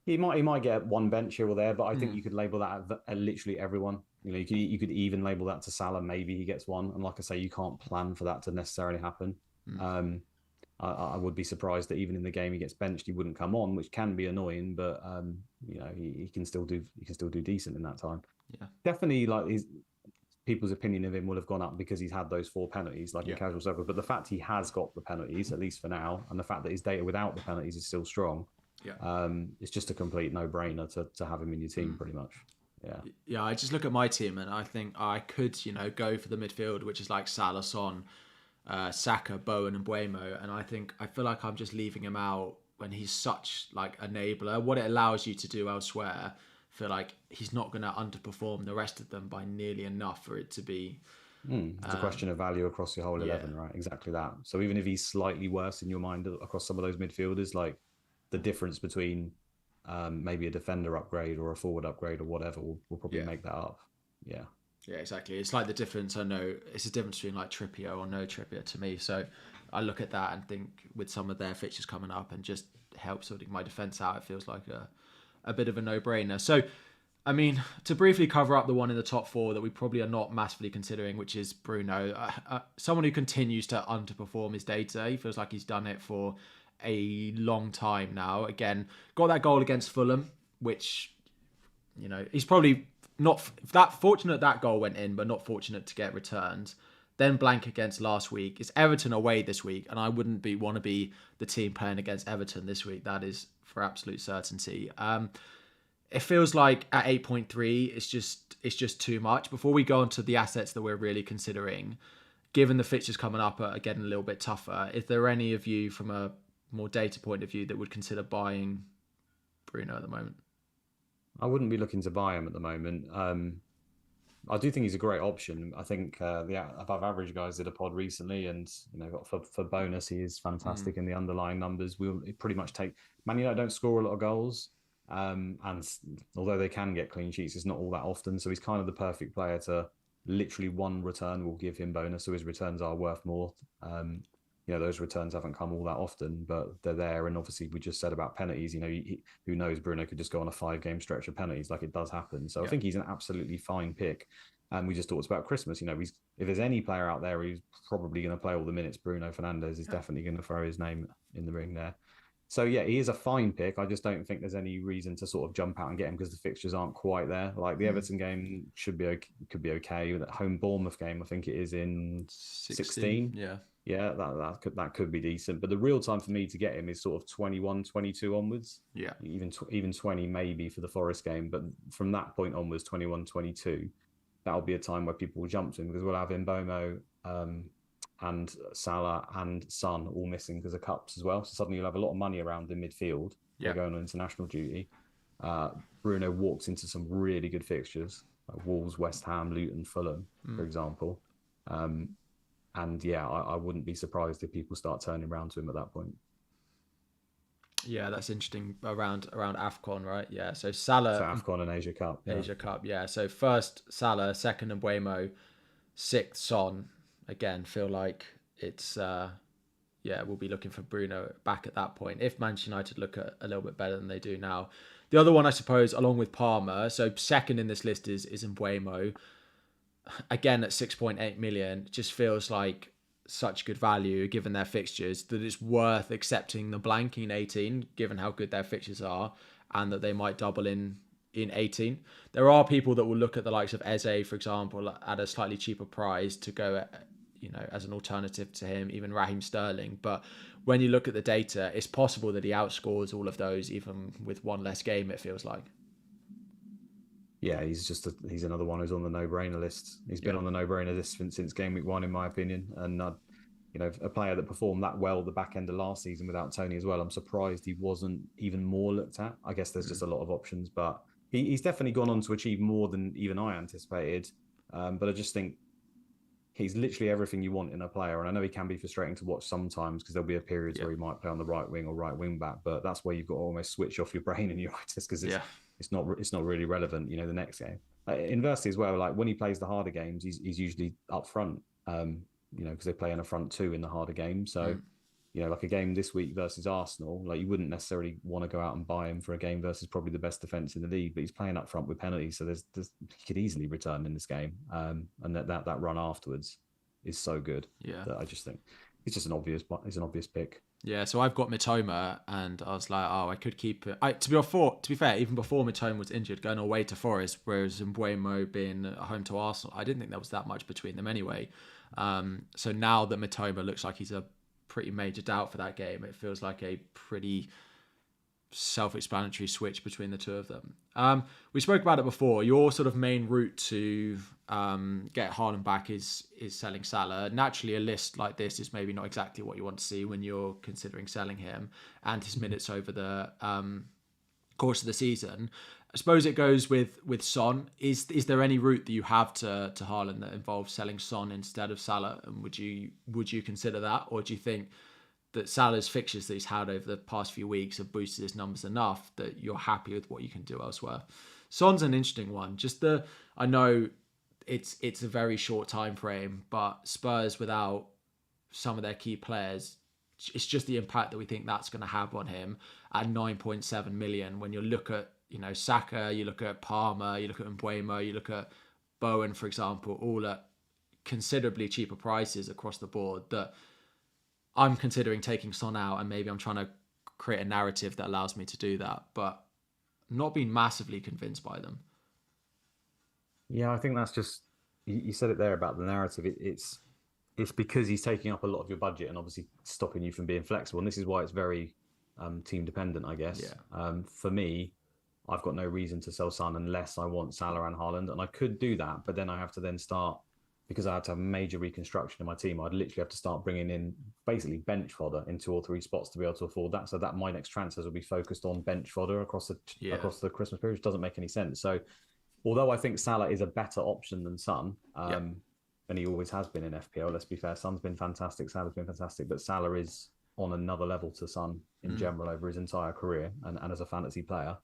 He might get one bench here or there, but I think you could label that at literally everyone. You could even label that to Salah. Maybe he gets one, and like I say, you can't plan for that to necessarily happen. I would be surprised that even in the game he gets benched, he wouldn't come on, which can be annoying. But he can still do decent in that time. Yeah, definitely. Like people's opinion of him will have gone up because he's had those 4 penalties, like in casual circles. But the fact he has got the penalties, at least for now, and the fact that his data without the penalties is still strong. It's just a complete no-brainer to have him in your team, pretty much. Yeah, I just look at my team and I think I could, go for the midfield, which is like Salah, Son, Saka, Bowen, and Buemo, and I feel like I'm just leaving him out when he's such like enabler. What it allows you to do elsewhere, I feel like he's not going to underperform the rest of them by nearly enough for it to be. It's a question of value across your whole 11, right? Exactly that. So even if he's slightly worse in your mind across some of those midfielders, like the difference between maybe a defender upgrade or a forward upgrade or whatever will probably make that up. Yeah. Yeah, exactly. It's like the difference. I know it's a difference between like Trippier or no Trippier to me. So I look at that and think with some of their fixtures coming up and just help sorting my defense out, it feels like a bit of a no-brainer. So, I mean, to briefly cover up the one in the top four that we probably are not massively considering, which is Bruno, someone who continues to underperform his data. He feels like he's done it for a long time now. Again, got that goal against Fulham, which, he's probably not that fortunate that goal went in, but not fortunate to get returned. Then blank against last week. It's Everton away this week, and I wouldn't want to be the team playing against Everton this week. That is for absolute certainty. It feels like at 8.3, it's just too much. Before we go on to the assets that we're really considering, given the fixtures coming up are getting a little bit tougher, is there any of you from a more data point of view that would consider buying Bruno at the moment? I wouldn't be looking to buy him at the moment. I do think he's a great option. I think the above average guys did a pod recently, and for bonus, he is fantastic in the underlying numbers. We'll pretty much take Man United don't score a lot of goals, and although they can get clean sheets, it's not all that often. So he's kind of the perfect player to literally one return will give him bonus, so his returns are worth more. Those returns haven't come all that often, but they're there. And obviously, we just said about penalties. Who knows? Bruno could just go on a 5-game stretch of penalties, like it does happen. So I think he's an absolutely fine pick. And we just talked about Christmas. If there's any player out there who's probably going to play all the minutes, Bruno Fernandes is definitely going to throw his name in the ring there. So yeah, he is a fine pick. I just don't think there's any reason to sort of jump out and get him because the fixtures aren't quite there. Like the Everton game could be okay. That home Bournemouth game, I think it is in 16. Yeah, that could be decent. But the real time for me to get him is sort of 21, 22 onwards. Yeah. Even 20 maybe for the Forest game. But from that point onwards, 21, 22, that'll be a time where people will jump to him because we'll have Mbeumo and Salah and Son all missing because of cups as well. So suddenly you'll have a lot of money around in midfield. They're going on international duty. Bruno walks into some really good fixtures, like Wolves, West Ham, Luton, Fulham, for example. And yeah, I wouldn't be surprised if people start turning around to him at that point. Yeah, that's interesting around AFCON, right? Yeah, so Salah... So AFCON and Asia Cup. Yeah. Asia Cup, yeah. So first Salah, second Mbeumo, sixth Son. Again, feel like it's... we'll be looking for Bruno back at that point. If Manchester United look a little bit better than they do now. The other one, I suppose, along with Palmer, so second in this list is Mbeumo. Again, at 6.8 million, just feels like such good value given their fixtures that it's worth accepting the blank in 18, given how good their fixtures are, and that they might double in 18. There are people that will look at the likes of Eze, for example, at a slightly cheaper price to go at, as an alternative to him, even Raheem Sterling. But when you look at the data, it's possible that he outscores all of those, even with one less game, it feels like. Yeah, he's another one who's on the no-brainer list. He's been on the no-brainer list since Gameweek 1, in my opinion. And a player that performed that well the back end of last season without Tony as well. I'm surprised he wasn't even more looked at. I guess there's just a lot of options, but he's definitely gone on to achieve more than even I anticipated. But I just think he's literally everything you want in a player. And I know he can be frustrating to watch sometimes because there'll be a period where he might play on the right wing or right wing back, but that's where you've got to almost switch off your brain and your itis because it's not really relevant, the next game. Inversely as well, like when he plays the harder games, he's usually up front, because they play in a front two in the harder games. So, like a game this week versus Arsenal, like you wouldn't necessarily want to go out and buy him for a game versus probably the best defence in the league, but he's playing up front with penalties. So he could easily return in this game. And that run afterwards is so good. Yeah. That I just think it's just an obvious pick. Yeah, so I've got Mitoma, and I was like, I could keep it. To be fair, even before Mitoma was injured, going away to Forest, whereas Mbeumo being at home to Arsenal, I didn't think there was that much between them anyway. So now that Mitoma looks like he's a pretty major doubt for that game, it feels like a pretty self-explanatory switch between the two of them. We spoke about it before. Your sort of main route to get Haaland back is selling Salah. Naturally, a list like this is maybe not exactly what you want to see when you're considering selling him and his minutes over the course of the season. I suppose it goes with Son. Is there any route that you have to Haaland that involves selling Son instead of Salah? And would you consider that, or do you think that Salah's fixtures that he's had over the past few weeks have boosted his numbers enough that you're happy with what you can do elsewhere? Son's an interesting one. I know it's a very short time frame, but Spurs without some of their key players, it's just the impact that we think that's going to have on him at 9.7 million. When you look at Saka, you look at Palmer, you look at Mbeumo, you look at Bowen, for example, all at considerably cheaper prices across the board, that I'm considering taking Son out, and maybe I'm trying to create a narrative that allows me to do that, but I'm not being massively convinced by them. Yeah, I think that's just, you said it there about the narrative. It's because he's taking up a lot of your budget and obviously stopping you from being flexible. And this is why it's very team dependent, I guess. Yeah. For me, I've got no reason to sell Son unless I want Salah and Haaland, and I could do that, but then I have to then start, because I had to have major reconstruction in my team, I'd literally have to start bringing in basically bench fodder in 2 or 3 spots to be able to afford that. So that my next transfers will be focused on bench fodder across the Christmas period, which doesn't make any sense. So although I think Salah is a better option than Son, and he always has been in FPL, let's be fair, Son's been fantastic, Salah's been fantastic, but Salah is on another level to Son in general over his entire career and as a fantasy player.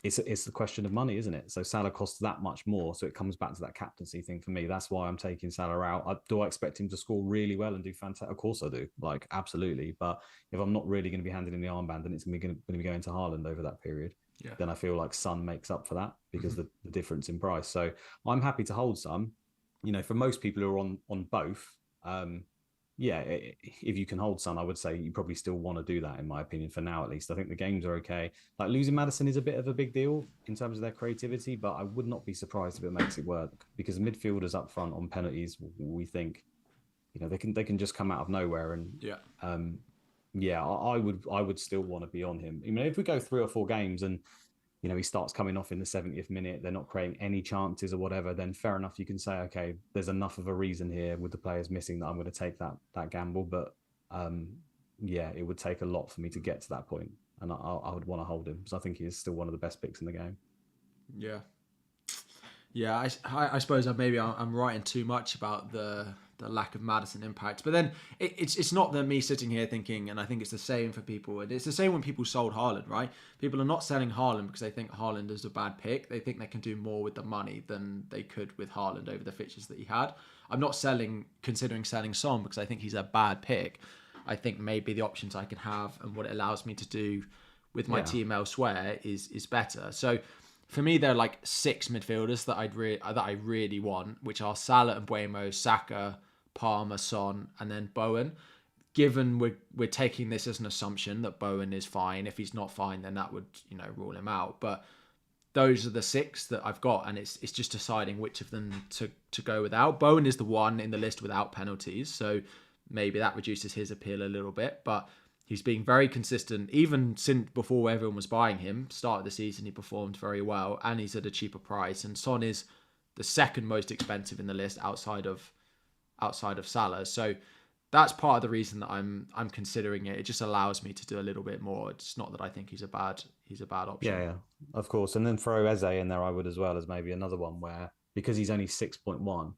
It's the question of money, isn't it? So Salah costs that much more, so it comes back to that captaincy thing for me. That's why I'm taking Salah out. Do I expect him to score really well and do fantastic? Of course I do, absolutely. But if I'm not really going to be handing him the armband, and it's going to be going to Haaland over that period, then I feel like Son makes up for that because the difference in price. So I'm happy to hold Son. For most people who are on both, if you can hold Son, I would say you probably still want to do that, in my opinion, for now at least. I think the games are okay. Like, losing Maddison is a bit of a big deal in terms of their creativity, but I would not be surprised if it makes it work, because midfielders up front on penalties, we think, they can just come out of nowhere. And I would still want to be on him. If we go 3 or 4 games and he starts coming off in the 70th minute, they're not creating any chances or whatever, then fair enough, you can say, okay, there's enough of a reason here with the players missing that I'm going to take that gamble. But it would take a lot for me to get to that point, and I would want to hold him because I think he is still one of the best picks in the game. I suppose maybe I'm writing too much about the lack of Maddison impact, but then it's not that me sitting here thinking, and I think it's the same for people, and it's the same when people sold Haaland, right? People are not selling Haaland because they think Haaland is a bad pick. They think they can do more with the money than they could with Haaland over the fixtures that he had. I'm not considering selling Son because I think he's a bad pick. I think maybe the options I can have and what it allows me to do with my team elsewhere is better. So for me, there are like 6 midfielders that I really want, which are Salah and Mbeumo, Saka, Palmer, Son, and then Bowen. Given we're taking this as an assumption that Bowen is fine. If he's not fine, then that would rule him out. But those are the 6 that I've got, and it's just deciding which of them to go without. Bowen is the one in the list without penalties, so maybe that reduces his appeal a little bit, but he's being very consistent, even since before everyone was buying him. Start of the season, he performed very well, and he's at a cheaper price. And Son is the second most expensive in the list outside of Salah. So that's part of the reason that I'm considering it. It just allows me to do a little bit more. It's not that I think he's a bad option. Yeah, of course. And then throw Eze in there, I would, as well, as maybe another one where, because he's only 6.1.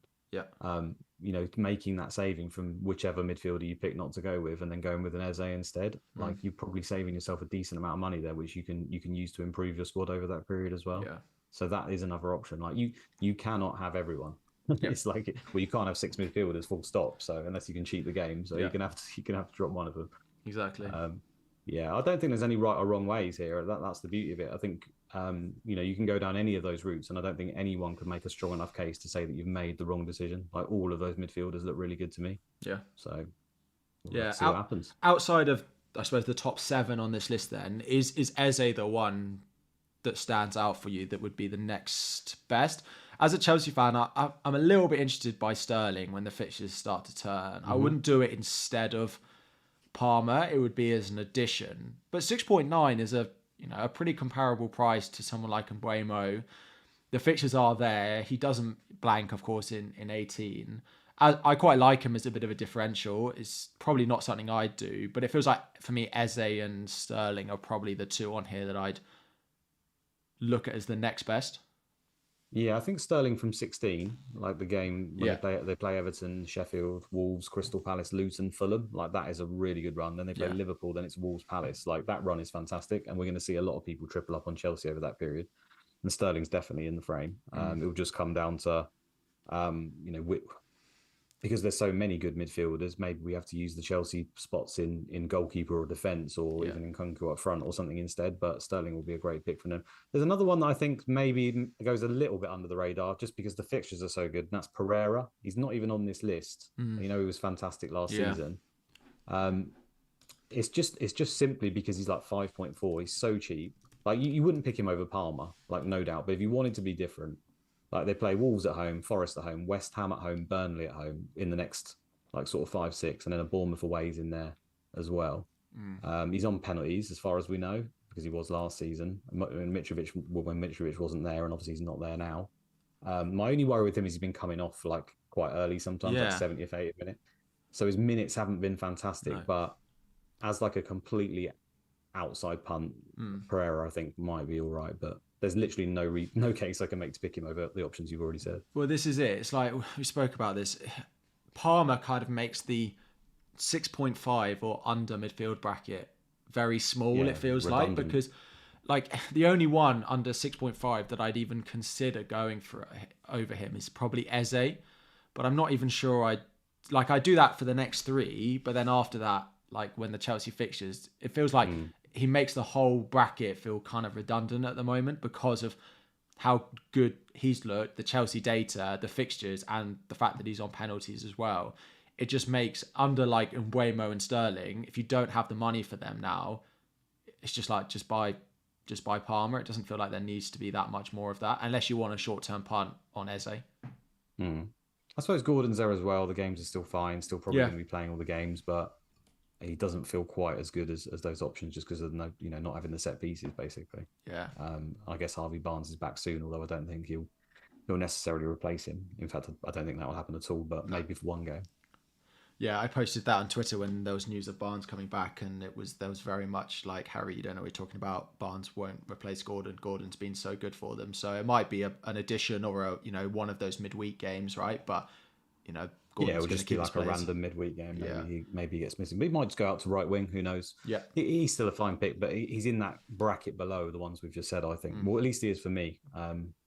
Making that saving from whichever midfielder you pick not to go with, and then going with an Eze instead, like, you're probably saving yourself a decent amount of money there, which you can use to improve your squad over that period as well. So that is another option. Like, you cannot have everyone. It's like, you can't have 6 midfielders full stop. So unless you can cheat the game, so you're gonna have to drop one of them. Exactly. I don't think there's any right or wrong ways here. That's the beauty of it. I think you can go down any of those routes, and I don't think anyone could make a strong enough case to say that you've made the wrong decision. Like, all of those midfielders look really good to me. So let's see what happens. Outside of, I suppose, the top 7 on this list, then is Eze the one that stands out for you that would be the next best? As a Chelsea fan, I'm a little bit interested by Sterling when the fixtures start to turn. I wouldn't do it instead of Palmer, it would be as an addition. But 6.9 is a pretty comparable price to someone like Mbeumo. The fixtures are there. He doesn't blank, of course, in 18. I quite like him as a bit of a differential. It's probably not something I'd do, but it feels like, for me, Eze and Sterling are probably the two on here that I'd look at as the next best. Yeah, I think Sterling from 16, like the game when they play Everton, Sheffield, Wolves, Crystal Palace, Luton, Fulham, like that is a really good run. Then they play Liverpool, then it's Wolves, Palace. Like that run is fantastic, and we're going to see a lot of people triple up on Chelsea over that period. And Sterling's definitely in the frame. It will just come down to, because there's so many good midfielders, maybe we have to use the Chelsea spots in goalkeeper or defence, or even in Nkunku up front or something instead. But Sterling will be a great pick for them. There's another one that I think maybe goes a little bit under the radar just because the fixtures are so good, and that's Pereira. He's not even on this list. He was fantastic last season. It's just simply because he's like 5.4. He's so cheap. Like you wouldn't pick him over Palmer, like no doubt. But if you wanted to be different, like they play Wolves at home, Forest at home, West Ham at home, Burnley at home in the next like sort of 5-6, and then a Bournemouth away is in there as well. He's on penalties as far as we know because he was last season. When Mitrovic wasn't there, and obviously he's not there now. My only worry with him is he's been coming off like quite early sometimes, like 70th, 80th minute. So his minutes haven't been fantastic, but as like a completely outside punt, Pereira I think might be all right, but there's literally no case I can make to pick him over the options you've already said. Well, this is it. It's like we spoke about this. Palmer kind of makes the 6.5 or under midfield bracket very small, it feels redundant. Like, because like the only one under 6.5 that I'd even consider going for over him is probably Eze, but I'm not even sure I do that for the next three, but then after that, like when the Chelsea fixtures, it feels like he makes the whole bracket feel kind of redundant at the moment because of how good he's looked, the Chelsea data, the fixtures, and the fact that he's on penalties as well. It just makes under like Mbeumo and Sterling, if you don't have the money for them now, it's just like just buy Palmer. It doesn't feel like there needs to be that much more of that unless you want a short-term punt on Eze. I suppose Gordon's there as well. The games are still fine, still probably going to be playing all the games, but he doesn't feel quite as good as those options just because of not having the set pieces basically. I guess Harvey Barnes is back soon, although I don't think he'll necessarily replace him. In fact, I don't think that will happen at all, but maybe for one game. Yeah, I posted that on Twitter when there was news of Barnes coming back, and there was very much like, Harry, you don't know what you're talking about. Barnes won't replace Gordon. Gordon's been so good for them, so it might be an addition or one of those midweek games, right? But Gordon's it will just be like a random midweek game. Maybe he gets missing. But he might just go out to right wing. Who knows? Yeah. He's still a fine pick, but he's in that bracket below the ones we've just said, I think. Well, at least he is for me.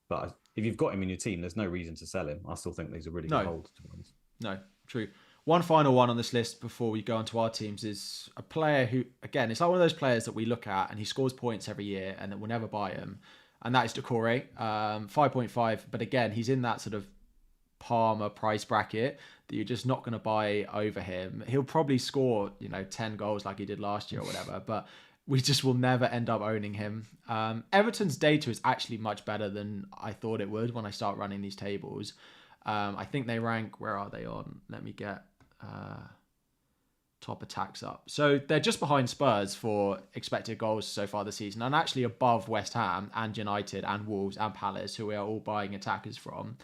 But if you've got him in your team, there's no reason to sell him. I still think he's a really good hold, to be honest. No, true. One final one on this list before we go on to our teams is a player who, again, it's like one of those players that we look at and he scores points every year and that we'll never buy him. And that is Doucouré, 5.5. But again, he's in that sort of Palmer price bracket that you're just not going to buy over him. He'll probably score 10 goals like he did last year or whatever, but we just will never end up owning him. Everton's data is actually much better than I thought it would when I start running these tables. I think they rank, where are they on? Let me get top attacks up. So they're just behind Spurs for expected goals so far this season, and actually above West Ham and United and Wolves and Palace, who we are all buying attackers from.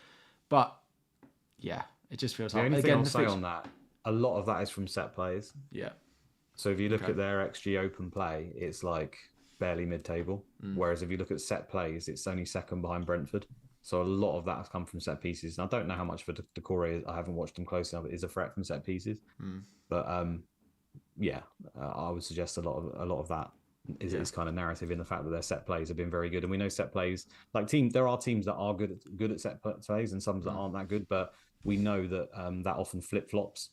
But yeah, it just feels like... The only thing I'll say on that, a lot of that is from set plays. Yeah. So if you look at their XG open play, it's like barely mid-table. Whereas if you look at set plays, it's only second behind Brentford. So a lot of that has come from set pieces. And I don't know how much for Doucouré, I haven't watched him closely enough, is a threat from set pieces. But I would suggest a lot of that is kind of narrative in the fact that their set plays have been very good. And we know set plays, like there are teams that are good at set plays and some that aren't that good, but we know that that often flip-flops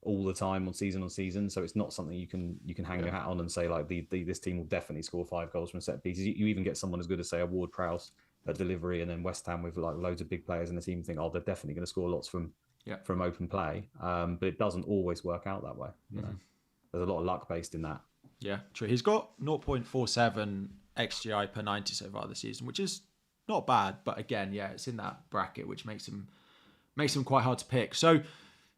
all the time on season. So it's not something you can hang your hat on and say like this team will definitely score 5 goals from set pieces. You even get someone as good as say a Ward-Prowse at delivery, and then West Ham with like loads of big players in the team think, they're definitely going to score lots from open play. But it doesn't always work out that way. You know? There's a lot of luck based in that. Yeah, true. He's got 0.47 XGI per 90 so far this season, which is not bad. But again, it's in that bracket, which makes him quite hard to pick. So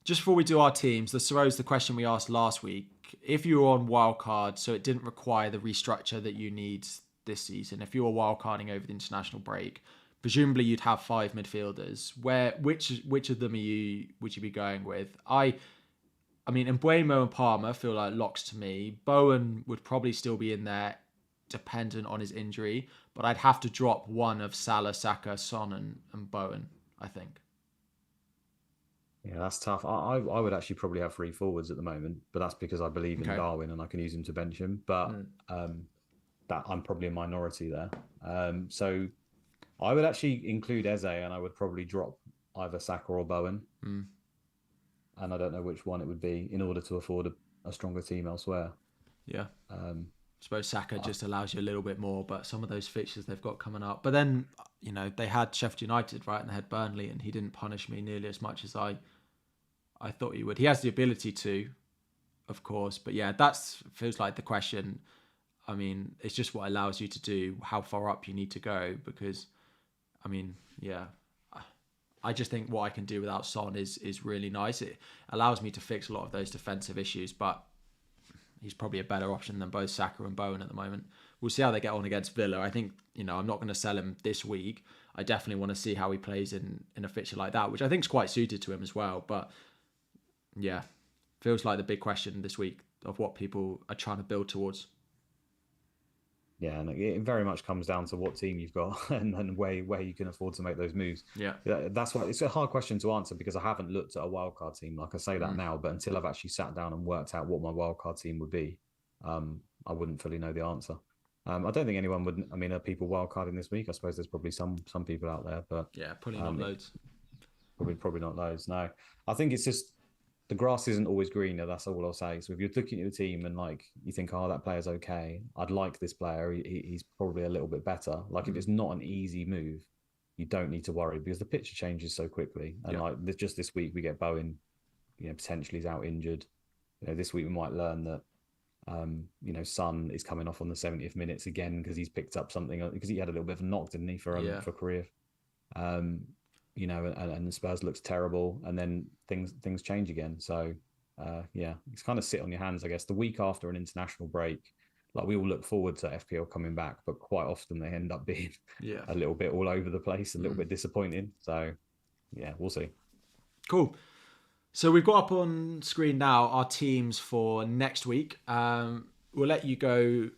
just before we do our teams, this arose the question we asked last week. if you were on Wildcard, so it didn't require the restructure that you need this season. If you were wildcarding over the international break, presumably you'd have 5 midfielders. Which of them would you be going with? I mean, Mbuemo and Palmer feel like locks to me. Bowen would probably still be in there, dependent on his injury, but I'd have to drop one of Salah, Saka, Son, and Bowen, I think. Yeah, that's tough. I would actually probably have 3 forwards at the moment, but that's because I believe in Darwin and I can use him to bench him. But that I'm probably a minority there. So I would actually include Eze, and I would probably drop either Saka or Bowen. And I don't know which one it would be in order to afford a stronger team elsewhere. Yeah. I suppose Saka just allows you a little bit more, but some of those fixtures they've got coming up. But then, they had Sheffield United, right? And they had Burnley, and he didn't punish me nearly as much as I thought he would. He has the ability to, of course. But yeah, feels like the question. I mean, it's just what allows you to do how far up you need to go because, I mean, yeah. I just think what I can do without Son is really nice. It allows me to fix a lot of those defensive issues, but he's probably a better option than both Saka and Bowen at the moment. We'll see how they get on against Villa. I think, I'm not going to sell him this week. I definitely want to see how he plays in a fixture like that, which I think is quite suited to him as well. But yeah, feels like the big question this week of what people are trying to build towards. Yeah, and it very much comes down to what team you've got and where you can afford to make those moves. Yeah, that's why it's a hard question to answer because I haven't looked at a wildcard team. Like I say that now, but until I've actually sat down and worked out what my wildcard team would be, I wouldn't fully know the answer. I don't think anyone would. I mean, are people wildcarding this week? I suppose there's probably some people out there, but yeah, probably not loads. Probably not loads. No, I think it's just. The grass isn't always greener. That's all I'll say. So if you're looking at the team and you think, oh, that player's okay. I'd like this player. He's probably a little bit better. Like if it's not an easy move, you don't need to worry because the picture changes so quickly. And just this week we get Bowen, potentially he's out injured. This week we might learn that, Son is coming off on the 70th minutes again because he's picked up something because he had a little bit of a knock, didn't he, for career. And Spurs looks terrible, and then things change again. So, it's kind of sit on your hands, I guess. The week after an international break, like we all look forward to FPL coming back, but quite often they end up being a little bit all over the place, a little bit disappointing. So, yeah, we'll see. Cool. So we've got up on screen now our teams for next week. We'll let you go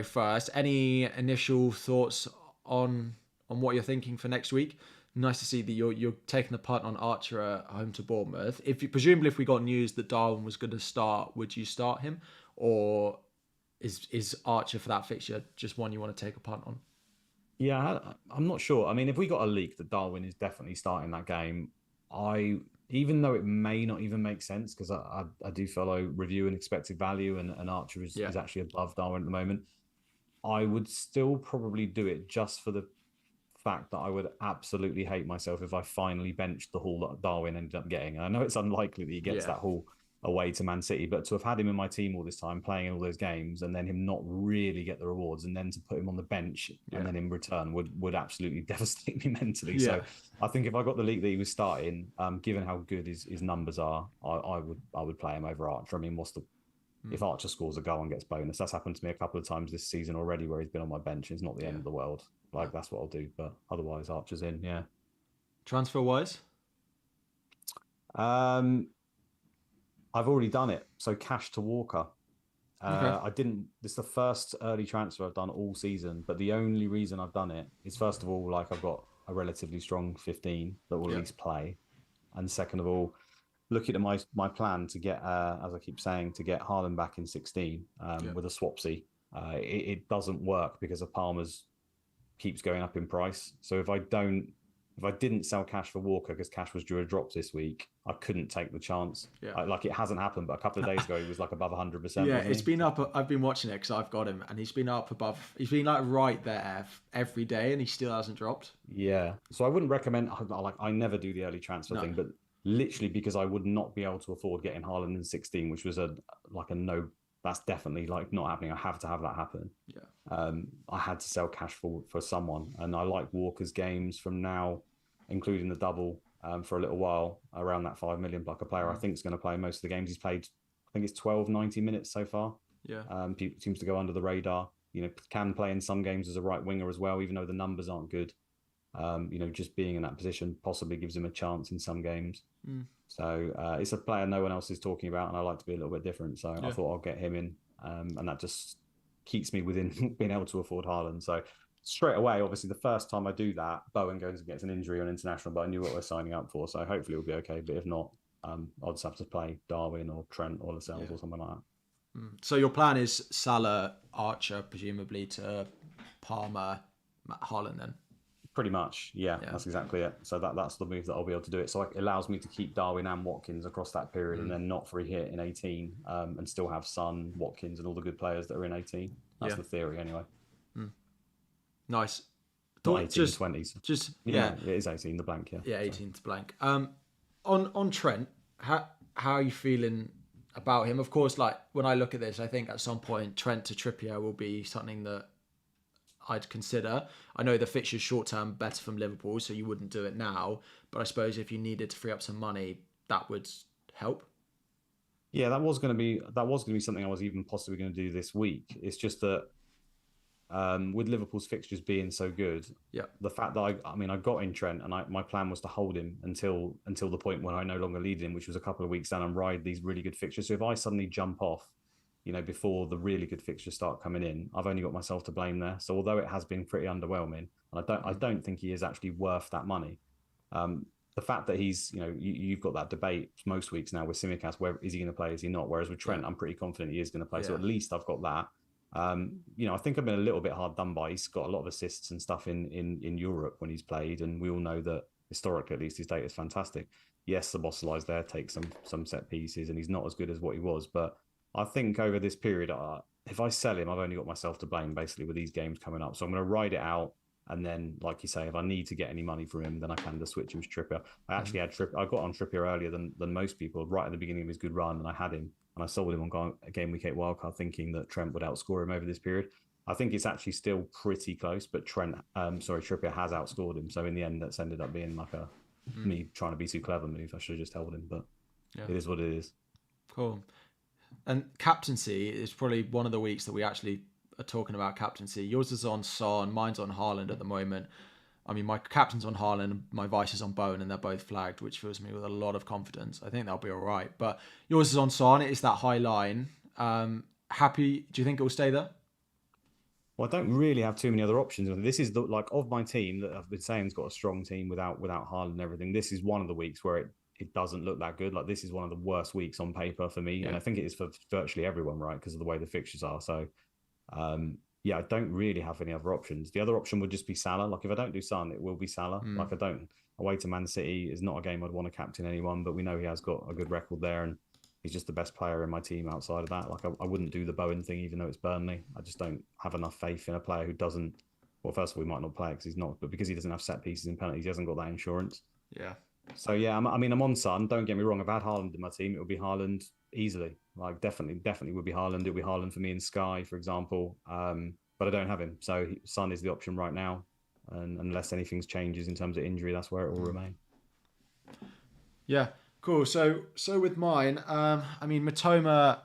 first. Any initial thoughts on what you're thinking for next week? Nice to see that you're taking the punt on Archer at home to Bournemouth. Presumably if we got news that Darwin was going to start, would you start him, or is Archer for that fixture just one you want to take a punt on? Yeah, I'm not sure. I mean, if we got a leak that Darwin is definitely starting that game, even though it may not even make sense because I do follow review and expected value, and Archer is actually above Darwin at the moment, I would still probably do it just for the fact that I would absolutely hate myself if I finally benched the haul that Darwin ended up getting. And I know it's unlikely that he gets that haul away to Man City, but to have had him in my team all this time, playing in all those games, and then him not really get the rewards, and then to put him on the bench and then in return would absolutely devastate me mentally. So I think if I got the league that he was starting, given how good his numbers are, I would play him over Archer. I mean, if Archer scores a goal and gets bonus, that's happened to me a couple of times this season already where he's been on my bench. It's not the end of the world. Like that's what I'll do, but otherwise Archer's in. Yeah. Transfer wise, I've already done it. So cash to Walker. I didn't. This is the first early transfer I've done all season, but the only reason I've done it is first of all, like I've got a relatively strong 15 that will at least play, and second of all, looking at my plan to get, as I keep saying, to get Haaland back in 16 with a swapsy, it doesn't work because of Palmer's keeps going up in price. So if I didn't sell cash for Walker because cash was due a drop this week, I couldn't take the chance. Like it hasn't happened, but a couple of days ago he was like above 100%. Yeah, it's been up. I've been watching it because I've got him, and he's been up above. He's been like right there every day, and he still hasn't dropped. Yeah, so I wouldn't recommend. I never do the early transfer thing, but literally because I would not be able to afford getting Haaland in 16, which was a no. That's definitely like not happening. I have to have that happen. Yeah. I had to sell cash for someone, and I like Walker's games from now, including the double, for a little while around that 5 million buck a player. I think is going to play most of the games he's played I think it's 12, 90 minutes so far. Yeah. Seems to go under the radar. Can play in some games as a right winger as well, even though the numbers aren't good. Just being in that position possibly gives him a chance in some games. So it's a player no one else is talking about, and I like to be a little bit different. So I thought I'll get him in, and that just keeps me within being able to afford Haaland. So straight away, obviously, the first time I do that, Bowen goes and gets an injury on international, but I knew what we're signing up for. So hopefully it'll be okay. But if not, I'll just have to play Darwin or Trent or Lascelles or something like that. So your plan is Salah, Archer, presumably to Palmer, Haaland then? Pretty much, yeah, that's exactly it. So that's the move that I'll be able to do it. So it allows me to keep Darwin and Watkins across that period, and then not free hit in 18, and still have Son, Watkins, and all the good players that are in 18. That's the theory, anyway. Nice. Not 18, just 20s. Just it is 18, the blank. Yeah, 18 to blank. On Trent, how are you feeling about him? Of course, like when I look at this, I think at some point Trent to Trippier will be something that I'd consider. I know the fixture's short term better from Liverpool, so you wouldn't do it now. But I suppose if you needed to free up some money, that would help. Yeah, that was going to be something I was even possibly going to do this week. It's just that with Liverpool's fixtures being so good, the fact that I got in Trent, and my plan was to hold him until the point when I no longer needed him, which was a couple of weeks down, and ride these really good fixtures. So if I suddenly jump off, before the really good fixtures start coming in, I've only got myself to blame there. So although it has been pretty underwhelming, and I don't think he is actually worth that money. The fact that he's, you've got that debate most weeks now with Tsimikas, where is he going to play, is he not? Whereas with Trent, I'm pretty confident he is going to play. So at least I've got that. I think I've been a little bit hard done by. He's got a lot of assists and stuff in Europe when he's played, and we all know that historically, at least, his data is fantastic. Yes, the Bosseli's there, takes some set pieces, and he's not as good as what he was, but I think over this period, if I sell him, I've only got myself to blame, basically, with these games coming up. So I'm going to ride it out. And then, like you say, if I need to get any money from him, then I can just switch him to Trippier. I actually had I got on Trippier earlier than most people, right at the beginning of his good run, and I had him. And I sold him on Gameweek 8 Wildcard, thinking that Trent would outscore him over this period. I think it's actually still pretty close, but Trippier has outscored him. So in the end, that's ended up being like me trying to be too clever move. I should have just held him, but it is what it is. Cool. And captaincy is probably one of the weeks that we actually are talking about captaincy. Yours is on Son, mine's on Haaland at the moment. I mean, my captain's on Haaland, my vice is on Bowen, and they're both flagged, which fills me with a lot of confidence. I think they'll be all right. But yours is on Son. It is that high line. Happy? Do you think it will stay there? Well, I don't really have too many other options. This is of my team that I've been saying has got a strong team without Haaland and everything. This is one of the weeks where it doesn't look that good. Like, this is one of the worst weeks on paper for me, and I think it is for virtually everyone, right? Because of the way the fixtures are. So, I don't really have any other options. The other option would just be Salah. Like, if I don't do Son, it will be Salah. Like, away to Man City is not a game I'd want to captain anyone, but we know he has got a good record there, and he's just the best player in my team outside of that. Like, I wouldn't do the Bowen thing, even though it's Burnley. I just don't have enough faith in a player who doesn't. Well, first of all, he might not play because he's not, but because he doesn't have set pieces and penalties, he hasn't got that insurance. Yeah. So I'm on Son. Don't get me wrong. If I had Haaland in my team, it would be Haaland easily. Like, definitely would be Haaland. It would be Haaland for me in Sky, for example. But I don't have him, so Son is the option right now. And unless anything changes in terms of injury, that's where it will remain. Yeah, cool. So with mine, Mitoma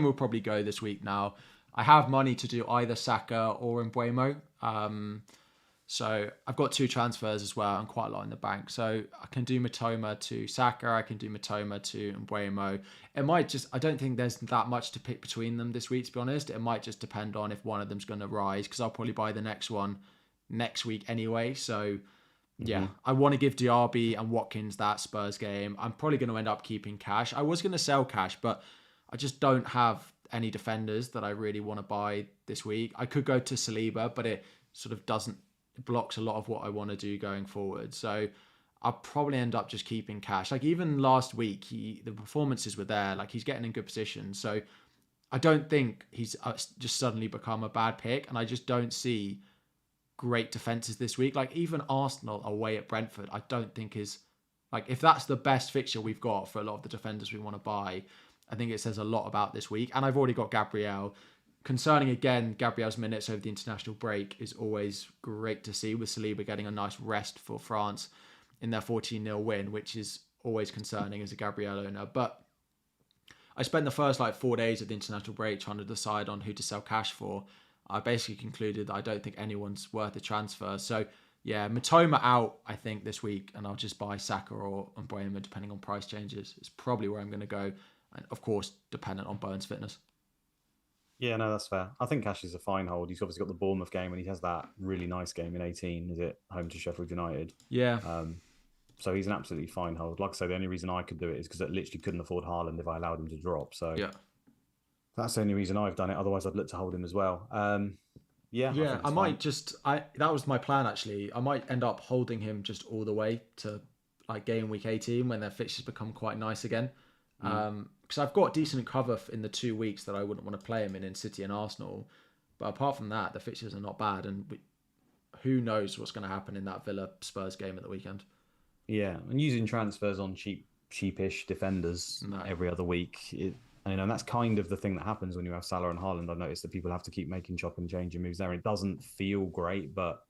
will probably go this week now. I have money to do either Saka or Mbeumo. So I've got 2 transfers as well and quite a lot in the bank. So I can do Mitoma to Saka. I can do Mitoma to Mbeumo. I don't think there's that much to pick between them this week, to be honest. It might just depend on if one of them's going to rise, because I'll probably buy the next one next week anyway. So I want to give Diaby and Watkins that Spurs game. I'm probably going to end up keeping cash. I was going to sell cash, but I just don't have any defenders that I really want to buy this week. I could go to Saliba, but it sort of blocks a lot of what I want to do going forward. So I'll probably end up just keeping cash. Like, even last week, the performances were there. Like, he's getting in good position. So I don't think he's just suddenly become a bad pick. And I just don't see great defenses this week. Like, even Arsenal away at Brentford, I don't think is, like, if that's the best fixture we've got for a lot of the defenders we want to buy, I think it says a lot about this week. And I've already got Gabriel. Concerning, again, Gabriel's minutes over the international break is always great to see, with Saliba getting a nice rest for France in their 14-0 win, which is always concerning as a Gabriel owner. But I spent the first like 4 days of the international break trying to decide on who to sell cash for. I basically concluded that I don't think anyone's worth a transfer. So yeah, Matoma out, I think, this week, and I'll just buy Saka or Mbeumo depending on price changes. It's probably where I'm going to go, and of course, dependent on Burns' fitness. Yeah, no, that's fair. I think Cash is a fine hold. He's obviously got the Bournemouth game, and he has that really nice game in 18. Is it home to Sheffield United? Yeah. So he's an absolutely fine hold. Like I say, the only reason I could do it is because I literally couldn't afford Haaland if I allowed him to drop. So yeah, that's the only reason I've done it. Otherwise, I'd look to hold him as well. Yeah, I might just that was my plan actually. I might end up holding him just all the way to like game week 18 when their fixtures become quite nice again. Because I've got decent cover in the 2 weeks that I wouldn't want to play him in City and Arsenal. But apart from that, the fixtures are not bad, and who knows what's going to happen in that Villa Spurs game at the weekend. Yeah, and using transfers on cheapish defenders every other week, and that's kind of the thing that happens when you have Salah and Haaland. I've noticed that people have to keep making chop and changing moves there. And it doesn't feel great, but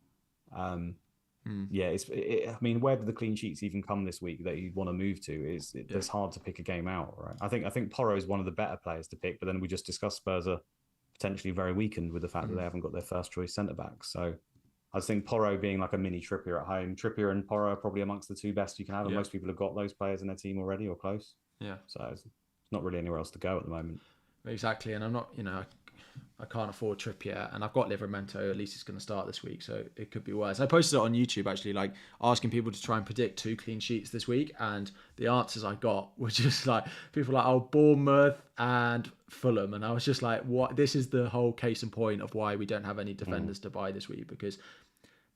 yeah, I mean, where did the clean sheets even come this week that you'd want to move to? It's hard to pick a game out, right? I think Porro is one of the better players to pick, but then we just discussed Spurs are potentially very weakened with the fact that they haven't got their first choice centre back. So I think Porro being like a mini Trippier at home. Trippier and Porro are probably amongst the two best you can have, and most people have got those players in their team already or close. Yeah. So it's not really anywhere else to go at the moment. Exactly, and I'm not, I can't afford Trippier, and I've got Livramento. At least it's going to start this week, so it could be worse. I posted it on YouTube actually, like asking people to try and predict 2 clean sheets this week, and the answers I got were just like people like, oh, Bournemouth and Fulham, and I was just like, what? This is the whole case in point of why we don't have any defenders to buy this week, because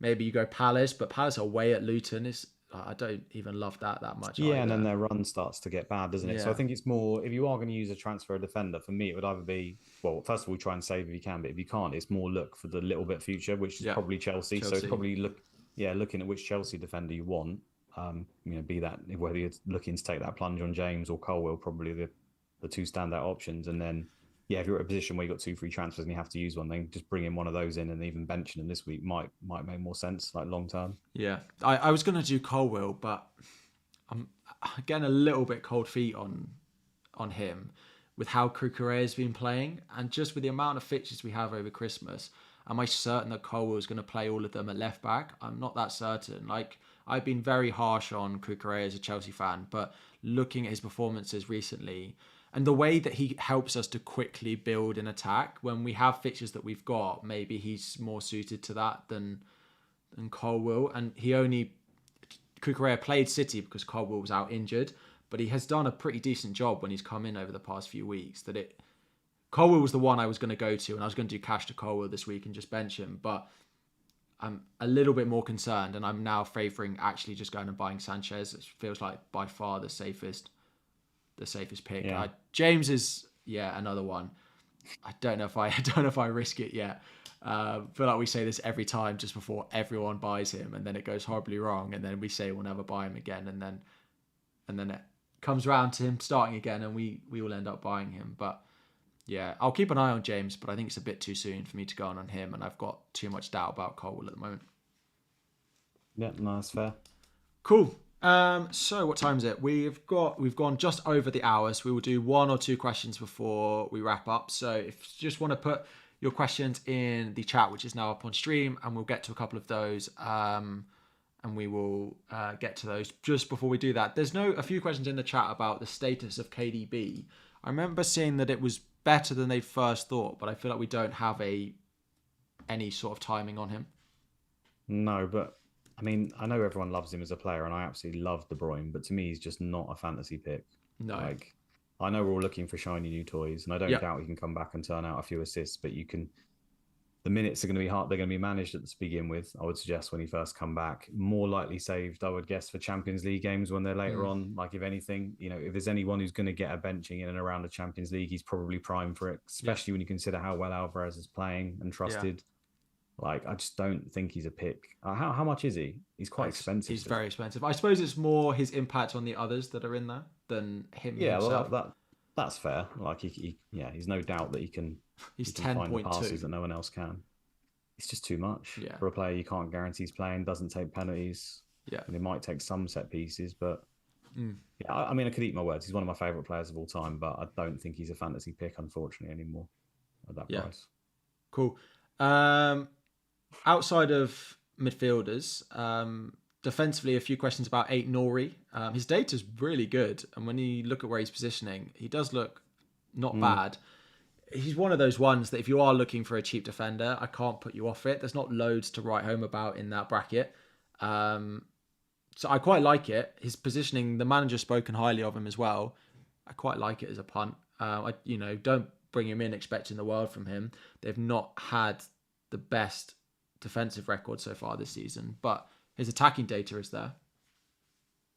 maybe you go Palace, but Palace are away at Luton. I don't even love that much. Yeah, either. And then their run starts to get bad, doesn't it? Yeah. So I think it's more, if you are going to use a transfer defender, for me, it would either be, well, first of all, try and save if you can, but if you can't, it's more look for the little bit future, which is probably Chelsea. So it's probably looking at which Chelsea defender you want. Be that whether you're looking to take that plunge on James or Colwill, probably the 2 standout options. And then, if you're at a position where you've got 2 free transfers and you have to use one, then just bringing one of those in and even benching them this week might make more sense, like long term. Yeah, I was going to do Colwill, but I'm getting a little bit cold feet on him with how Cucurella has been playing, and just with the amount of fixtures we have over Christmas. Am I certain that Colwill is going to play all of them at left back? I'm not that certain. Like, I've been very harsh on Cucurella as a Chelsea fan, but looking at his performances recently, and the way that he helps us to quickly build an attack when we have fixtures that we've got, maybe he's more suited to that than Colwill. And Cucurella played City because Colwill was out injured, but he has done a pretty decent job when he's come in over the past few weeks. Colwill was the one I was going to go to, and I was going to do cash to Colwill this week and just bench him. But I'm a little bit more concerned, and I'm now favouring actually just going and buying Sanchez. It feels like by far the safest pick. Yeah. James is another one. I don't know if I risk it yet. I feel like we say this every time just before everyone buys him, and then it goes horribly wrong, and then we say we'll never buy him again, and then it comes around to him starting again, and we will end up buying him. But yeah, I'll keep an eye on James, but I think it's a bit too soon for me to go on him, and I've got too much doubt about Colwill at the moment. Yeah, no, that's fair. Cool. So what time is it? We've gone just over the hours. We will do 1 or 2 questions before we wrap up. So if you just want to put your questions in the chat, which is now up on stream, and we'll get to a couple of those, and we will get to those. Just before we do that, there's a few questions in the chat about the status of KDB. I remember seeing that it was better than they first thought, but I feel like we don't have any sort of timing on him. No, but I mean, I know everyone loves him as a player, and I absolutely love De Bruyne, but to me, he's just not a fantasy pick. No. Like, I know we're all looking for shiny new toys, and I don't doubt he can come back and turn out a few assists, but the minutes are going to be hard. They're going to be managed to begin with, I would suggest, when he first come back. More likely saved, I would guess, for Champions League games when they're later on. Like, if anything, if there's anyone who's going to get a benching in and around the Champions League, he's probably primed for it, especially when you consider how well Alvarez is playing and trusted. Yeah. Like, I just don't think he's a pick. How much is he? He's quite expensive. He's very expensive. I suppose it's more his impact on the others that are in there than him himself. Well, that's fair. Like, he's no doubt that he can. He's 10.2 passes that no one else can. It's just too much for a player you can't guarantee he's playing. Doesn't take penalties. Yeah, and he might take some set pieces, but Yeah, I mean, I could eat my words. He's one of my favourite players of all time, but I don't think he's a fantasy pick, unfortunately, anymore at that price. Cool. Outside of midfielders, defensively, a few questions about Nori. His data's really good, and when you look at where he's positioning, he does look not bad. He's one of those ones that if you are looking for a cheap defender, I can't put you off it. There's not loads to write home about in that bracket. So I quite like it. His positioning, the manager's spoken highly of him as well. I quite like it as a punt. Don't bring him in expecting the world from him. They've not had the best defensive record so far this season, but his attacking data is there.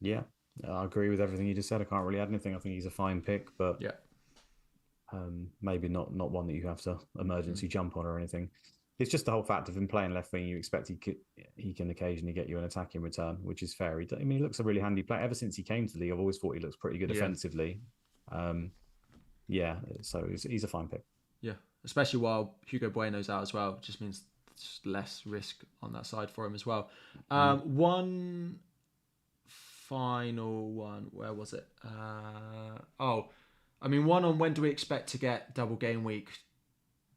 Yeah, I agree with everything you just said. I can't really add anything. I think he's a fine pick, but maybe not one that you have to emergency jump on or anything. It's just the whole fact of him playing left wing. You expect he can occasionally get you an attacking return, which is fair. He looks a really handy player. Ever since he came to the league, I've always thought he looks pretty good defensively. So he's a fine pick. Yeah, especially while Hugo Bueno's out as well. It just means there's less risk on that side for him as well. One final one. Where was it? One on when do we expect to get double game week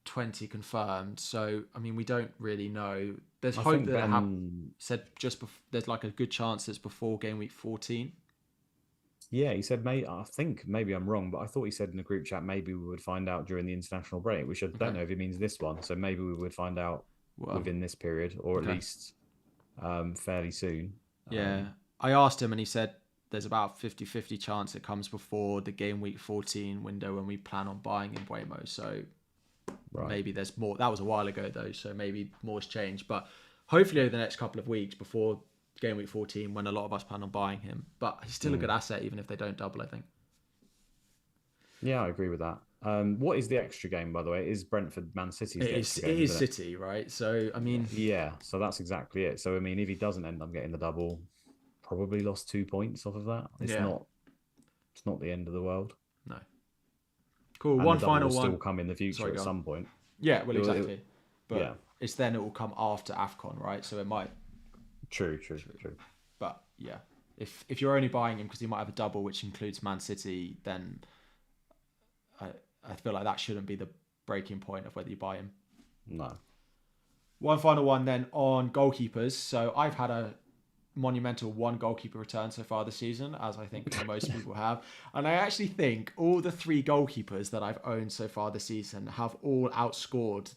20 confirmed? So, we don't really know. There's hope that said just before, there's like a good chance it's before game week 14. Yeah, he said, I think maybe I'm wrong, but I thought he said in the group chat maybe we would find out during the international break, which I don't know if it means this one. So maybe we would find out within this period, or at least fairly soon. Yeah, I asked him and he said there's about 50-50 chance it comes before the game week 14 window when we plan on buying in Buemo. So maybe there's more. That was a while ago though, so maybe more has changed. But hopefully over the next couple of weeks before game week 14, when a lot of us plan on buying him. But he's still a good asset even if they don't double, I think. Yeah, I agree with that. What is the extra game, by the way? Is Brentford Man City? It is City, right? So, so that's exactly it. So, if he doesn't end up getting the double, probably lost 2 points off of that. It's not the end of the world. No. Cool. And one the final will one. still come in the future at some point. Yeah, well, exactly. But it's then it will come after AFCON, right? So it might. True. But yeah, if you're only buying him because he might have a double, which includes Man City, then I feel like that shouldn't be the breaking point of whether you buy him. No. One final one then on goalkeepers. So I've had a monumental one goalkeeper return so far this season, as I think most people have. And I actually think all the three goalkeepers that I've owned so far this season have all outscored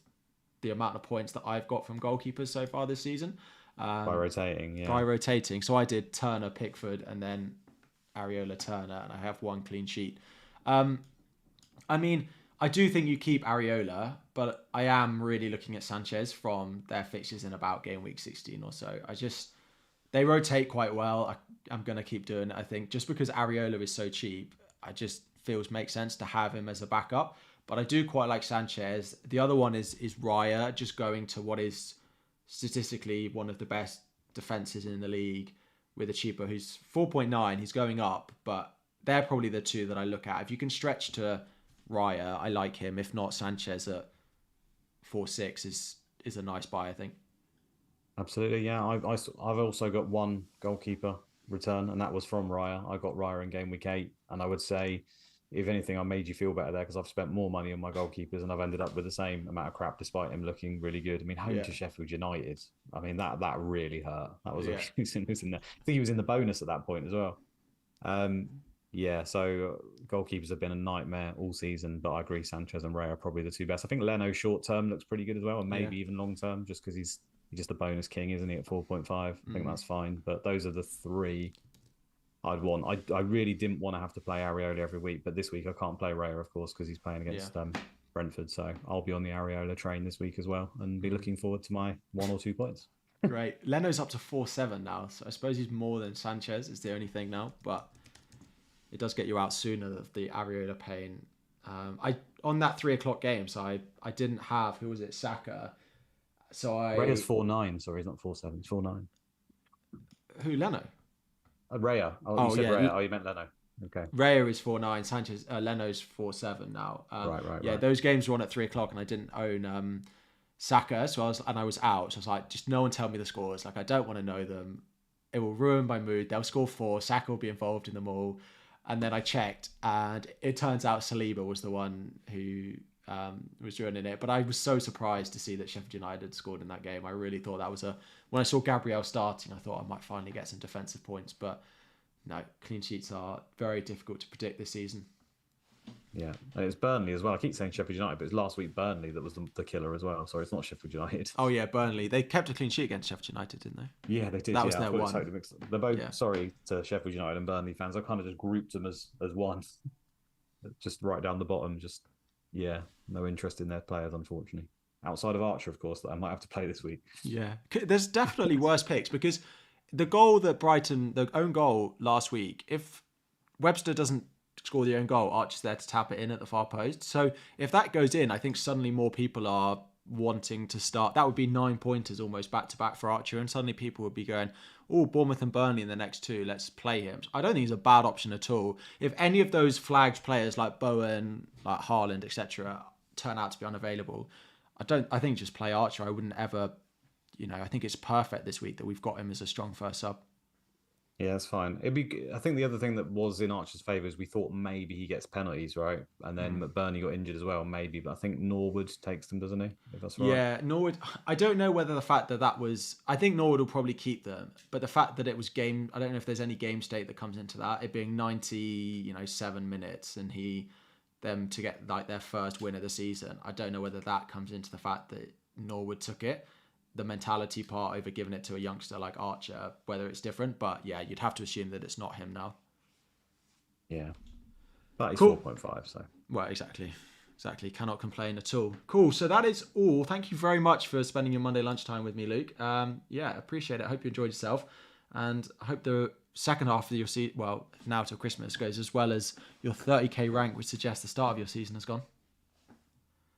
the amount of points that I've got from goalkeepers so far this season. By rotating. So I did Turner, Pickford, and then Areola, Turner, and I have one clean sheet. I do think you keep Areola, but I am really looking at Sanchez from their fixtures in about game week 16 or so. They rotate quite well. I'm going to keep doing it, I think, just because Areola is so cheap. I just feels makes sense to have him as a backup. But I do quite like Sanchez. The other one is Raya, just going to what is statistically one of the best defenses in the league with a cheaper who's 4.9. He's going up, but they're probably the two that I look at. If you can stretch to Raya, I like him. If not, Sanchez at 4.6 is a nice buy, I think. Absolutely, yeah. I've also got one goalkeeper return, and that was from Raya. I got Raya in game week 8, and I would say, if anything, I made you feel better there because I've spent more money on my goalkeepers and I've ended up with the same amount of crap despite him looking really good. Home to Sheffield United. That really hurt. That was a reason he was in there. I think he was in the bonus at that point as well. So goalkeepers have been a nightmare all season, but I agree Sanchez and Ray are probably the two best. I think Leno short term looks pretty good as well, and maybe even long term, just because he's just a bonus king, isn't he, at 4.5? I think that's fine. But those are the three I'd want. I really didn't want to have to play Areola every week, but this week I can't play Raya, of course, because he's playing against Brentford. So I'll be on the Areola train this week as well and be looking forward to my 1 or 2 points. Great. Leno's up to 4.7 now, so I suppose he's more than Sanchez is the only thing now, but it does get you out sooner of the Areola pain. On that 3 o'clock game, so I didn't have, who was it, Saka. So Raya's 4.9, sorry, he's not 4.7, he's 4.9. Who, Leno? Raya. You said Raya. Oh, you meant Leno. Okay. Raya is 4.9. Sanchez, Leno's 4.7 now. Right. Those games were on at 3 o'clock, and I didn't own Saka, so I was out. So I was like, just no one tell me the scores. Like, I don't want to know them. it will ruin my mood. They'll score 4. Saka will be involved in them all. And then I checked, and it turns out Saliba was the one who was ruining it. But I was so surprised to see that Sheffield United scored in that game. I really thought that was when I saw Gabriel starting, I thought I might finally get some defensive points. But no, clean sheets are very difficult to predict this season. Yeah, and it's Burnley as well. I keep saying Sheffield United, but it's last week Burnley that was the killer as well. Sorry, it's not Sheffield United. Oh yeah, Burnley. They kept a clean sheet against Sheffield United, didn't they? Yeah, they did. That was their one. Totally they're both sorry to Sheffield United and Burnley fans. I kind of just grouped them as one, just right down the bottom. Just no interest in their players, unfortunately. Outside of Archer, of course, that I might have to play this week. Yeah, there's definitely worse picks because the goal that Brighton, the own goal last week, if Webster doesn't score the own goal, Archer's there to tap it in at the far post. So if that goes in, I think suddenly more people are wanting to start. That would be 9 pointers almost back to back for Archer, and suddenly people would be going, oh, Bournemouth and Burnley in the next 2, let's play him. I don't think he's a bad option at all. If any of those flagged players like Bowen, like Haaland, etc., turn out to be unavailable, I think just play Archer. I wouldn't ever, I think it's perfect this week that we've got him as a strong first sub. Yeah, that's fine. I think the other thing that was in Archer's favour is we thought maybe he gets penalties, right? And then McBurney got injured as well, maybe. But I think Norwood takes them, doesn't he? If that's right. Yeah, Norwood. I don't know whether the fact that was... I think Norwood will probably keep them. But the fact that it was game... I don't know if there's any game state that comes into that. It being 97 minutes and them to get like their first win of the season. I don't know whether that comes into the fact that Norwood took it. The mentality part over giving it to a youngster like Archer, whether it's different, but yeah, you'd have to assume that it's not him now. Yeah, but he's cool. 4.5, so well, exactly, cannot complain at all. Cool, so that is all. Thank you very much for spending your Monday lunchtime with me, Luke. Appreciate it. I hope you enjoyed yourself, and I hope the second half of your season, well, now till Christmas, goes as well as your 30k rank, which suggests the start of your season has gone.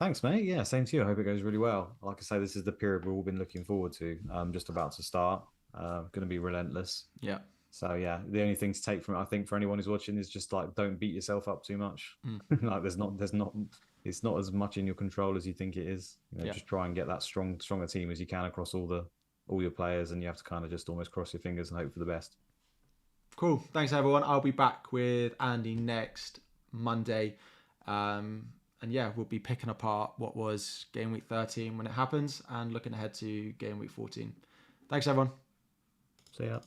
Thanks, mate. Yeah, same to you. I hope it goes really well. Like I say, this is the period we've all been looking forward to. Just about to start. Going to be relentless. Yeah. So yeah, the only thing to take from it, I think, for anyone who's watching, is just like don't beat yourself up too much. Like it's not as much in your control as you think it is. Just try and get that stronger team as you can across all your players, and you have to kind of just almost cross your fingers and hope for the best. Cool. Thanks, everyone. I'll be back with Andy next Monday. And yeah, we'll be picking apart what was Gameweek 13 when it happens and looking ahead to Gameweek 14. Thanks, everyone. See ya.